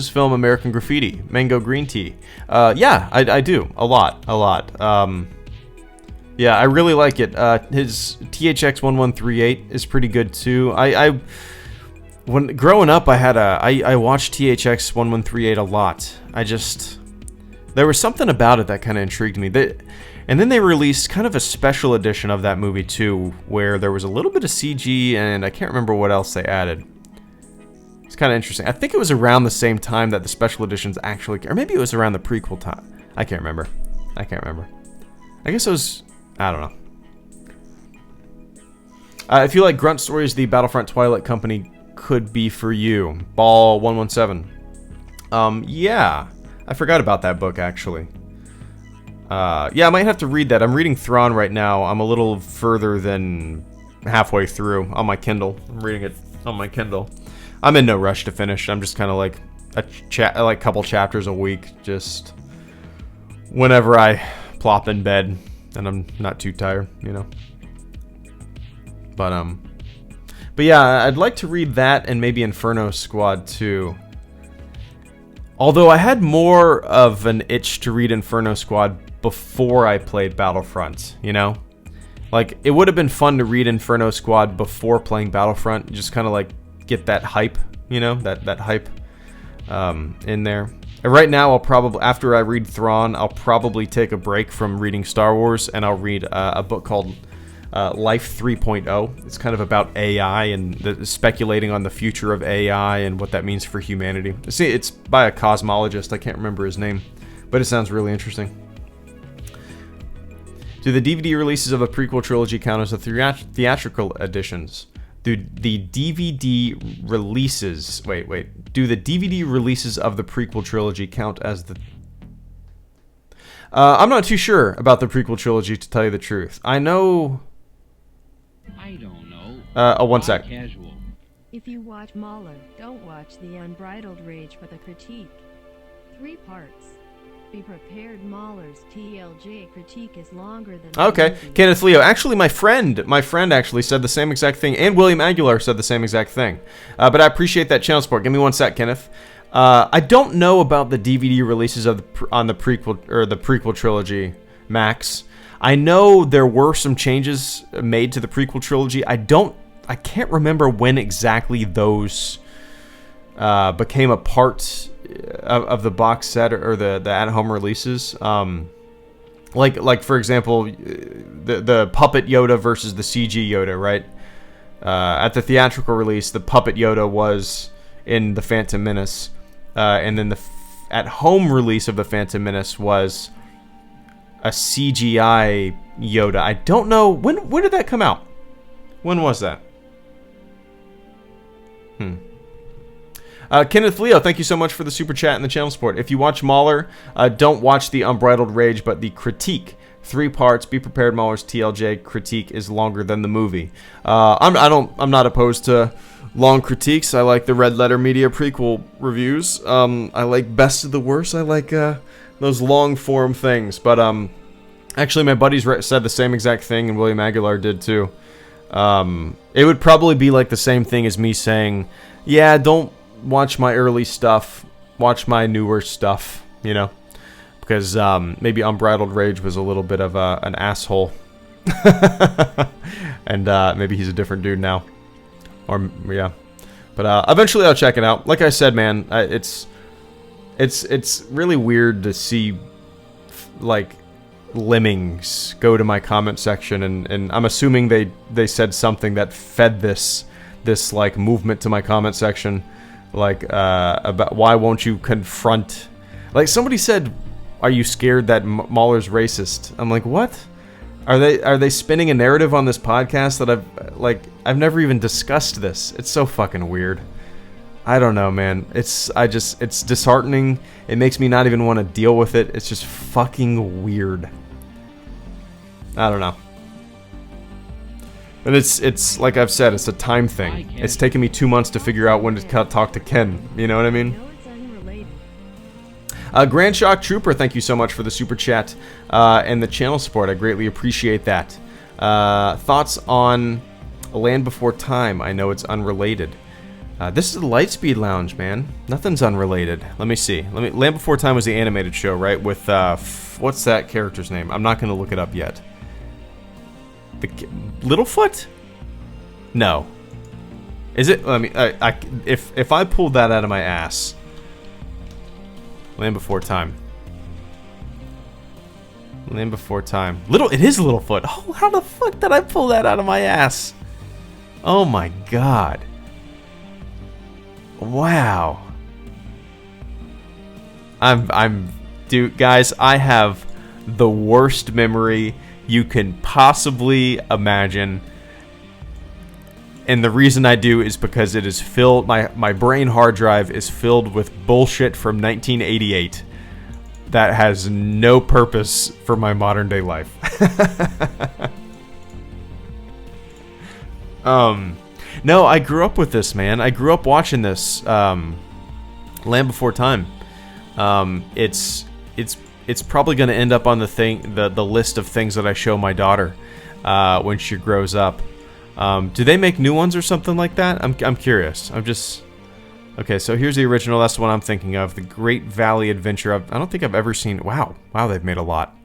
[SPEAKER 4] film American Graffiti, Mango Green Tea? Yeah, I do a lot. Yeah, I really like it. His THX 1138 is pretty good too. When growing up, I watched THX 1138 a lot. There was something about it that kind of intrigued me. And then they released kind of a special edition of that movie too, where there was a little bit of CG, and I can't remember what else they added. It's kind of interesting. I think it was around the same time that the special editions actually, or maybe it was around the prequel time. I can't remember. I guess it was, I don't know. If you like grunt stories, the Battlefront Twilight Company could be for you. Ball 117. Yeah, I forgot about that book actually. Yeah, I might have to read that. I'm reading Thrawn right now. I'm a little further than halfway through on my Kindle. I'm reading it on my Kindle. I'm in no rush to finish. I'm just kind of like a couple chapters a week, just whenever I plop in bed and I'm not too tired, you know. But yeah, I'd like to read that and maybe Inferno Squad too. Although I had more of an itch to read Inferno Squad before I played Battlefront, you know? Like, it would have been fun to read Inferno Squad before playing Battlefront, just kind of like get that hype, you know, that hype in there. And right now, I'll probably, after I read Thrawn, I'll probably take a break from reading Star Wars, and I'll read a book called Life 3.0. It's kind of about AI and speculating on the future of AI and what that means for humanity. See, it's by a cosmologist. I can't remember his name, but it sounds really interesting. Do the DVD releases of the prequel trilogy count as the theatrical editions? Do the DVD releases... Wait. Do the DVD releases of the prequel trilogy count as the... I'm not too sure about the prequel trilogy, to tell you the truth. I know...
[SPEAKER 5] I don't know.
[SPEAKER 4] One sec.
[SPEAKER 5] Casual.
[SPEAKER 6] If you watch Mahler, don't watch The Unbridled Rage for the critique. 3 parts. Be prepared, Mahler's TLJ critique is longer than...
[SPEAKER 4] Okay, Kenneth Leo. Actually, my friend actually said the same exact thing, and William Aguilar said the same exact thing. But I appreciate that channel support. Give me one sec, Kenneth. I don't know about the DVD releases of the prequel trilogy, Max. I know there were some changes made to the prequel trilogy. I can't remember when exactly those became a part of the box set or the at-home releases. Like for example, the puppet Yoda versus the CG Yoda, right? At the theatrical release, the puppet Yoda was in the Phantom Menace, and then the at-home release of the Phantom Menace was a CGI Yoda. I don't know when did that come out. When was that? Kenneth Leo, thank you so much for the super chat and the channel support. If you watch Mahler, don't watch the Unbridled Rage, but the critique. 3 parts. Be prepared. Mahler's TLJ critique is longer than the movie. I'm not opposed to long critiques. I like the Red Letter Media prequel reviews. I like Best of the Worst. I like those long form things. But actually, my buddies said the same exact thing, and William Aguilar did too. It would probably be like the same thing as me saying, yeah, don't watch my early stuff, watch my newer stuff, you know, because maybe Unbridled Rage was a little bit of an asshole, and maybe he's a different dude now, or yeah, but eventually I'll check it out. Like I said, man, it's really weird to see like lemmings go to my comment section, and I'm assuming they said something that fed this this like movement to my comment section, like about why won't you confront? Like somebody said, "Are you scared that Mahler's racist?" I'm like, what? Are they spinning a narrative on this podcast that I've never even discussed this? It's so fucking weird. I don't know, man. It's disheartening. It makes me not even want to deal with it. It's just fucking weird. I don't know. And it's like I've said, it's a time thing. It's taken me 2 months to figure out when to talk to Ken. You know what I mean?
[SPEAKER 6] No, it's unrelated.
[SPEAKER 4] Grand Shock Trooper, thank you so much for the super chat and the channel support. I greatly appreciate that. Thoughts on Land Before Time? I know it's unrelated. This is the Lightspeed Lounge, man. Nothing's unrelated. Let me see. Land Before Time was the animated show, right? With what's that character's name? I'm not going to look it up yet. Littlefoot? No. Is it? I mean, if I pulled that out of my ass. Land Before Time. Land Before Time. It is Littlefoot. Oh, how the fuck did I pull that out of my ass? Oh my god. Wow. Dude, guys, I have the worst memory you can possibly imagine. And the reason I do is because it is filled, my brain hard drive is filled with bullshit from 1988 that has no purpose for my modern day life. No, I grew up with this, man. I grew up watching this Land Before Time. It's probably going to end up on the list of things that I show my daughter when she grows up. Do they make new ones or something like that? I'm curious. Okay, so here's the original. That's the one I'm thinking of. The Great Valley Adventure. I don't think I've ever seen... Wow, they've made a lot.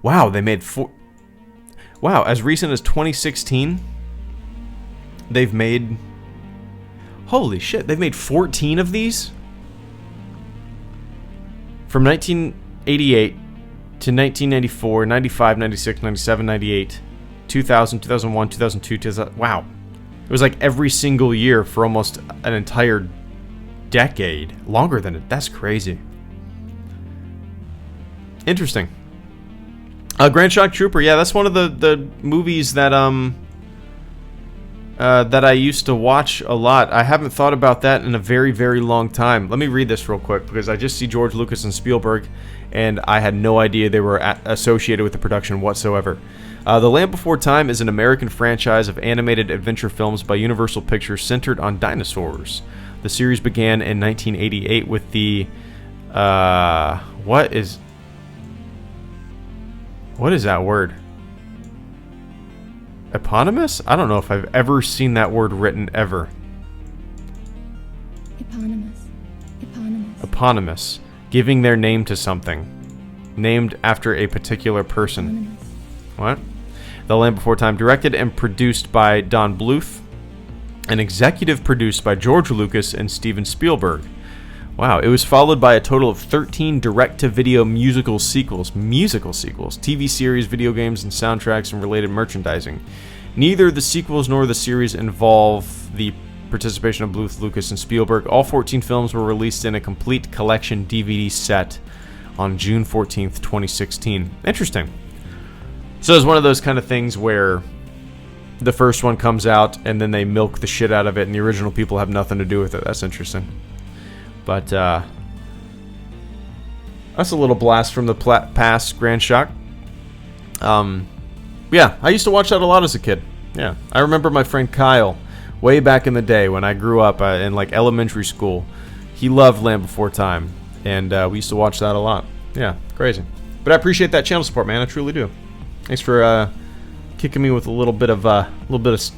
[SPEAKER 4] Wow, they made 4... Wow, as recent as 2016, they've made... Holy shit, they've made 14 of these? From 1988 to 1994, 95, 96, 97, 98, 2000, 2001, 2002, 2000... Wow. It was like every single year for almost an entire decade. Longer than it. That's crazy. Interesting. Grand Shock Trooper. Yeah, that's one of the movies that that I used to watch a lot. I haven't thought about that in a very, very long time. Let me read this real quick because I just see George Lucas and Spielberg, and I had no idea they were associated with the production whatsoever. The Land Before Time is an American franchise of animated adventure films by Universal Pictures centered on dinosaurs. The series began in 1988 with the... What is that word? Eponymous? I don't know if I've ever seen that word written ever. Eponymous. Giving their name to something. Named after a particular person. What? The Land Before Time, directed and produced by Don Bluth, and executive produced by George Lucas and Steven Spielberg. Wow, it was followed by a total of 13 direct-to-video musical sequels, TV series, video games, and soundtracks and related merchandising. Neither the sequels nor the series involve the participation of Bluth, Lucas, and Spielberg. All 14 films were released in a complete collection DVD set on June 14th, 2016. Interesting. So it's one of those kind of things where the first one comes out and then they milk the shit out of it and the original people have nothing to do with it. That's interesting. But that's a little blast from the past, Grand Shock. Yeah, I used to watch that a lot as a kid. Yeah, I remember my friend Kyle, way back in the day when I grew up in like elementary school. He loved Land Before Time, and we used to watch that a lot. Yeah, crazy. But I appreciate that channel support, man. I truly do. Thanks for kicking me with a little bit of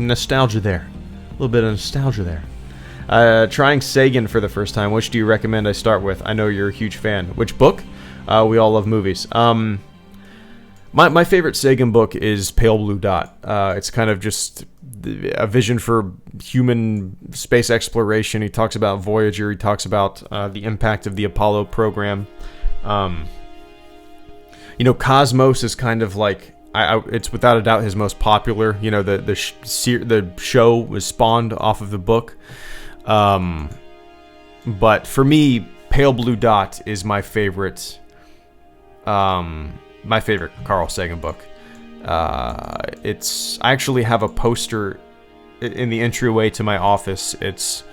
[SPEAKER 4] nostalgia there. Trying Sagan for the first time. Which do you recommend I start with? I know you're a huge fan. Which book? We all love movies. My favorite Sagan book is Pale Blue Dot. It's kind of just a vision for human space exploration. He talks about Voyager. He talks about the impact of the Apollo program. Cosmos is kind of like, it's without a doubt his most popular. You know, the show was spawned off of the book. But for me, Pale Blue Dot is my favorite. My favorite Carl Sagan book. I actually have a poster in the entryway to my office. It's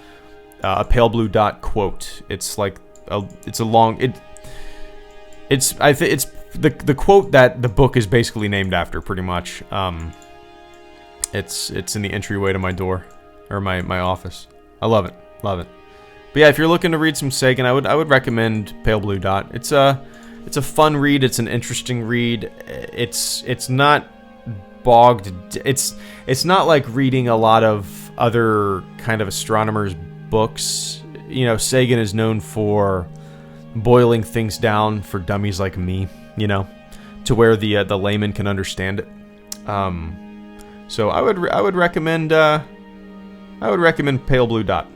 [SPEAKER 4] a Pale Blue Dot quote. It's like it's a long it's the quote that the book is basically named after, pretty much. It's in the entryway to my door or my office. I love it, love it. But yeah, if you're looking to read some Sagan, I would recommend Pale Blue Dot. It's a fun read. It's an interesting read. It's not bogged. It's not like reading a lot of other kind of astronomers' books. You know, Sagan is known for boiling things down for dummies like me, you know, to where the layman can understand it. So I would recommend Pale Blue Dot.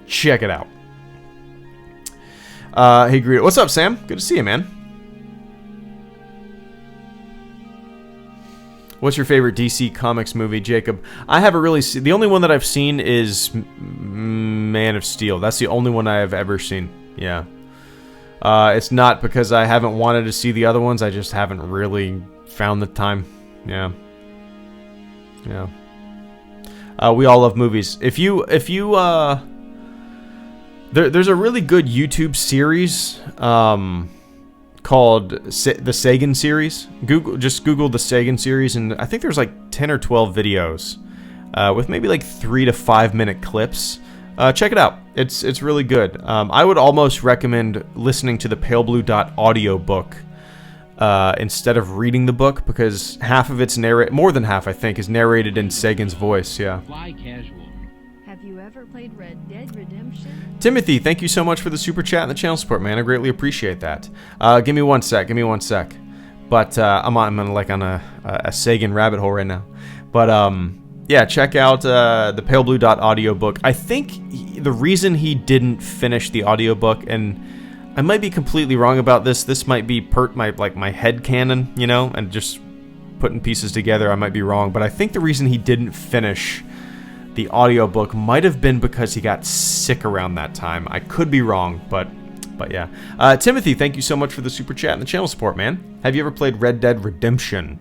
[SPEAKER 4] Check it out. Hey Greedo, what's up, Sam? Good to see you, man. What's your favorite DC Comics movie, Jacob? I haven't really seen. The only one that I've seen is Man of Steel. That's the only one I have ever seen. Yeah. It's not because I haven't wanted to see the other ones. I just haven't really found the time. Yeah. Yeah. We all love movies. If you there's a really good YouTube series called the Sagan series. Just Google the Sagan series, and I think there's like 10 or 12 videos with maybe like 3 to 5 minute clips. Check it out. It's really good. I would almost recommend listening to the Pale Blue Dot audio book instead of reading the book, because half of it's more than half, I think, is narrated in Sagan's voice. Yeah.
[SPEAKER 5] Fly casual.
[SPEAKER 6] Have you ever played Red Dead Redemption?
[SPEAKER 4] Timothy, thank you so much for the super chat and the channel support, man. I greatly appreciate that. Give me one sec. But I'm like on a Sagan rabbit hole right now. But yeah, check out the Pale Blue Dot audiobook. I think the reason he didn't finish the audiobook, and I might be completely wrong about this might be my head canon, you know, and just putting pieces together. I might be wrong, but I think the reason he didn't finish the audiobook might have been because he got sick around that time. I could be wrong, but yeah. Timothy, thank you so much for the super chat and the channel support, man. Have you ever played Red Dead Redemption?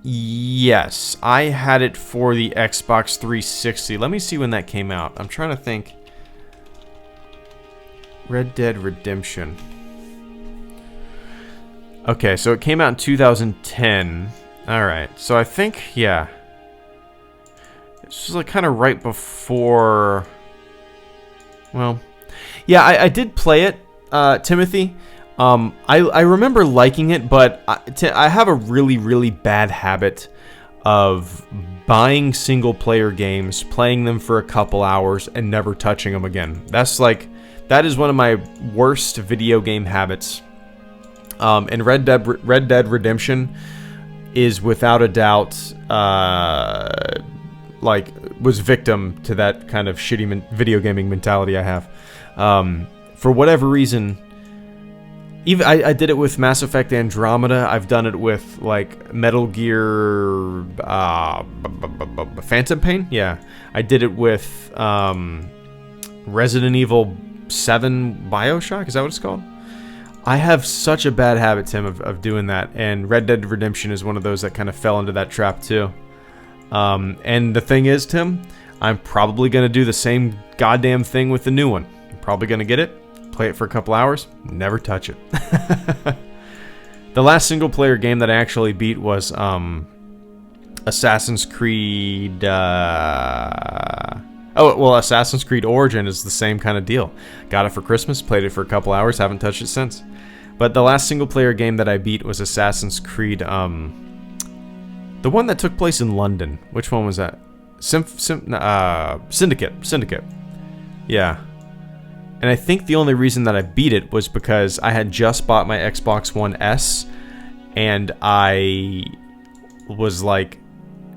[SPEAKER 4] Yes, I had it for the Xbox 360. Let me see when that came out. I'm trying to think. Red Dead Redemption. Okay, so it came out in 2010. Alright, so I think, yeah. This was like kind of right before... Well, yeah, I did play it, Timothy. I remember liking it, but I have a really, really bad habit of buying single-player games, playing them for a couple hours, and never touching them again. That is one of my worst video game habits. And Red Dead Redemption is without a doubt, was victim to that kind of shitty video gaming mentality I have. For whatever reason, even I did it with Mass Effect Andromeda. I've done it with like Metal Gear Phantom Pain. Yeah, I did it with Resident Evil 7 BioShock. Is that what it's called? I have such a bad habit, Tim, of doing that, and Red Dead Redemption is one of those that kind of fell into that trap too. And the thing is, Tim, I'm probably going to do the same goddamn thing with the new one. I'm probably going to get it, play it for a couple hours, never touch it. The last single-player game that I actually beat was Assassin's Creed... Assassin's Creed Origin is the same kind of deal. Got it for Christmas, played it for a couple hours, haven't touched it since. But the last single-player game that I beat was Assassin's Creed... the one that took place in London. Which one was that? Syndicate. Yeah. And I think the only reason that I beat it was because I had just bought my Xbox One S, and I was like,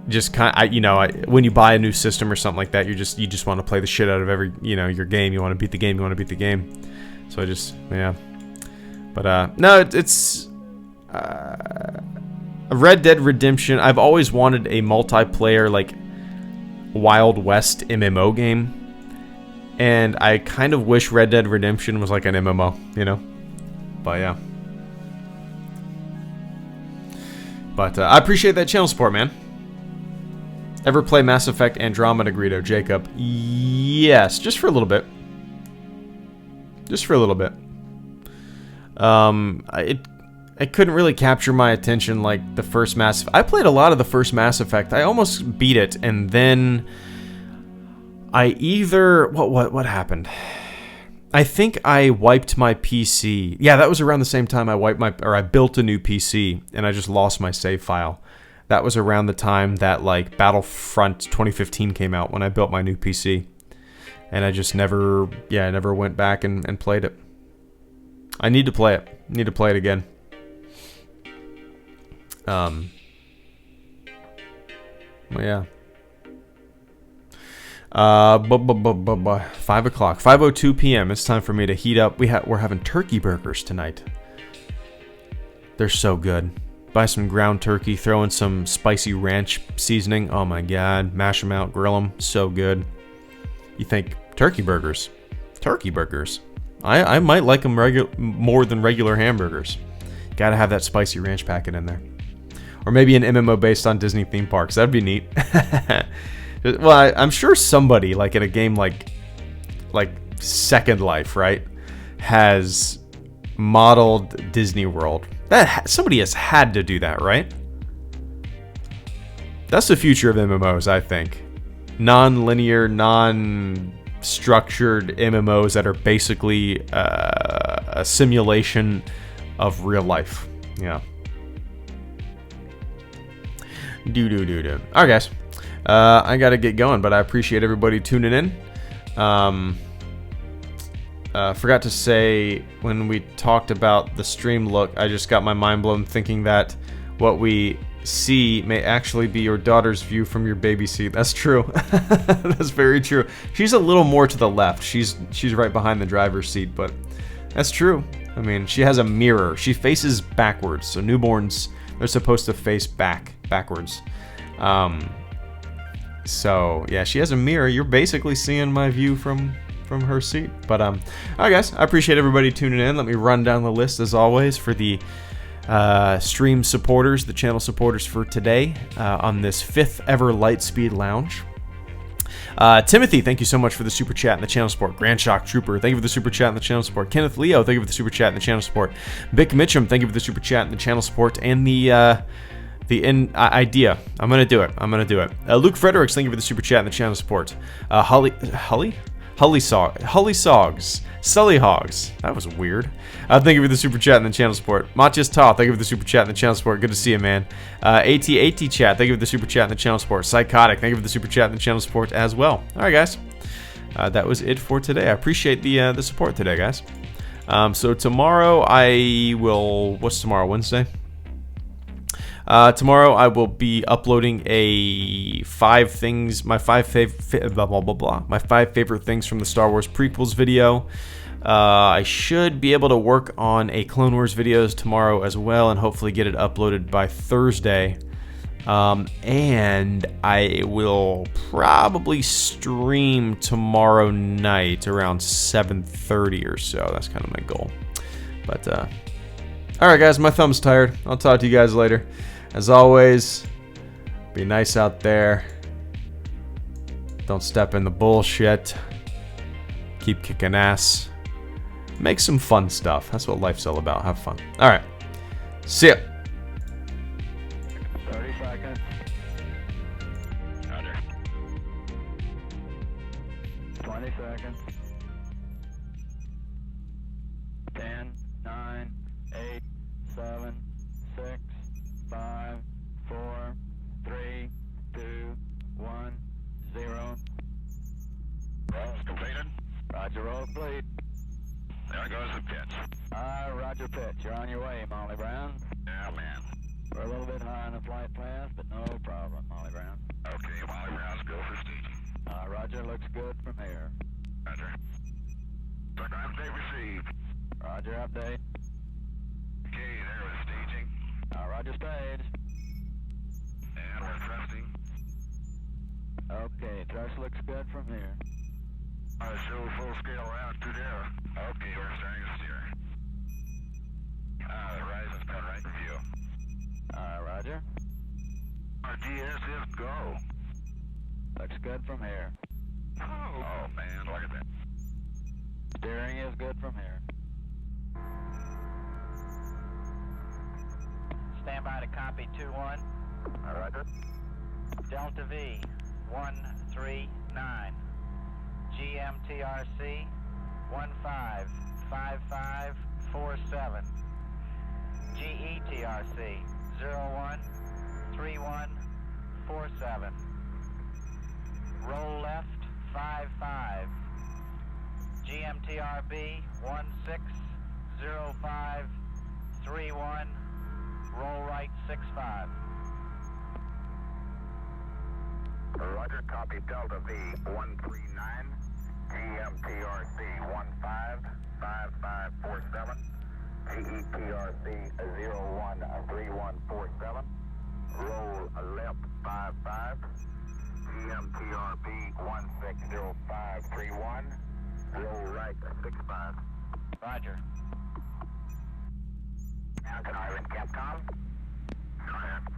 [SPEAKER 4] just kind of, when you buy a new system or something like that, you just want to play the shit out of every, your game. You want to beat the game. So I just, yeah. But no, Red Dead Redemption. I've always wanted a multiplayer, like, Wild West MMO game. And I kind of wish Red Dead Redemption was like an MMO, you know? But yeah. But I appreciate that channel support, man. Ever play Mass Effect Andromeda, Greedo? Jacob? Yes, just for a little bit. Just for a little bit. It couldn't really capture my attention like the first Mass Effect. I played a lot of the first Mass Effect. I almost beat it, and then I either... What happened? I think I wiped my PC. Yeah, that was around the same time I built a new PC, and I just lost my save file. That was around the time that, like, Battlefront 2015 came out, when I built my new PC. And I just never went back and played it. I need to play it. Need to play it again. Well, yeah. 5 o'clock, 5:02 p.m. It's time for me to heat up. We're having turkey burgers tonight. They're so good. Buy some ground turkey, throw in some spicy ranch seasoning. Oh my god, mash them out, grill them. So good. You think turkey burgers? Turkey burgers. I might like them more than regular hamburgers. Gotta have that spicy ranch packet in there. Or maybe an MMO based on Disney theme parks. That'd be neat. Well, I'm sure somebody, like in a game like Second Life, right, has modeled Disney World. Somebody has had to do that, right? That's the future of MMOs, I think. Non-linear, non-structured MMOs that are basically a simulation of real life. Yeah. Alright, guys. I gotta get going, but I appreciate everybody tuning in. Forgot to say, when we talked about the stream look, I just got my mind blown thinking that what we see may actually be your daughter's view from your baby seat. That's true. That's very true. She's a little more to the left. She's right behind the driver's seat, but that's true. I mean, she has a mirror. She faces backwards, so newborns, they're supposed to face backwards. So yeah, she has a mirror. You're basically seeing my view from her seat. But alright guys, I appreciate everybody tuning in. Let me run down the list as always for the stream supporters, the channel supporters for today on this 5th ever Lightspeed Lounge. Timothy, thank you so much for the super chat and the channel support. Grand Shock Trooper, thank you for the super chat and the channel support. Kenneth Leo, thank you for the super chat and the channel support. Bick Mitchum, thank you for the super chat and the channel support and the idea. I'm gonna do it. Luke Fredericks, thank you for the super chat and the channel support. Sully Hogs. That was weird. Thank you for the super chat and the channel support. Matches Ta, thank you for the super chat and the channel support. Good to see you, man. AT chat, thank you for the super chat and the channel support. Psychotic, thank you for the super chat and the channel support as well. Alright guys. That was it for today. I appreciate the support today, guys. So tomorrow I will... What's tomorrow? Wednesday? Tomorrow I will be uploading my 5 favorite things from the Star Wars prequels video. I should be able to work on a Clone Wars videos tomorrow as well, and hopefully get it uploaded by Thursday. And I will probably stream tomorrow night around 7:30 or so. That's kind of my goal. But alright guys, my thumb's tired. I'll talk to you guys later. As always, be nice out there. Don't step in the bullshit. Keep kicking ass. Make some fun stuff. That's what life's all about. Have fun. Alright. See ya.
[SPEAKER 1] 30 seconds. Roger. 20 seconds. 10, 9, 8, 7, 6, 5, 4, 3, 2, 1, 0. Roll's completed. Roger, roll complete. There goes the pitch. Roger, pitch. You're on your way, Molly Brown. Yeah, man. We're a little bit high on the flight path, but no problem, Molly Brown. Okay, Molly Brown's go for staging. Roger, looks good from here. Roger. Program update received. Roger, update. Okay, there was staging. Roger stage.
[SPEAKER 2] And we're thrusting.
[SPEAKER 1] Okay, thrust looks good from here.
[SPEAKER 2] Show full scale route to there. Okay, we're starting to steer. The horizon's been right in view.
[SPEAKER 1] Roger.
[SPEAKER 2] Our GS is go.
[SPEAKER 1] Looks good from here.
[SPEAKER 2] Oh man, look at that.
[SPEAKER 1] Steering is good from here.
[SPEAKER 3] Stand by to copy 2-1.
[SPEAKER 2] Roger.
[SPEAKER 3] Delta V 139. GMTRC 155547. GETRC 013147. Roll left 55. GMTRB 160531. Roll right 65.
[SPEAKER 2] Roger, copy Delta V 139. GMTRC 155547. GETRC 013147. Roll left 55. GMTRB 160531. Roll right 65.
[SPEAKER 3] Roger.
[SPEAKER 2] Now can I ring Capcom?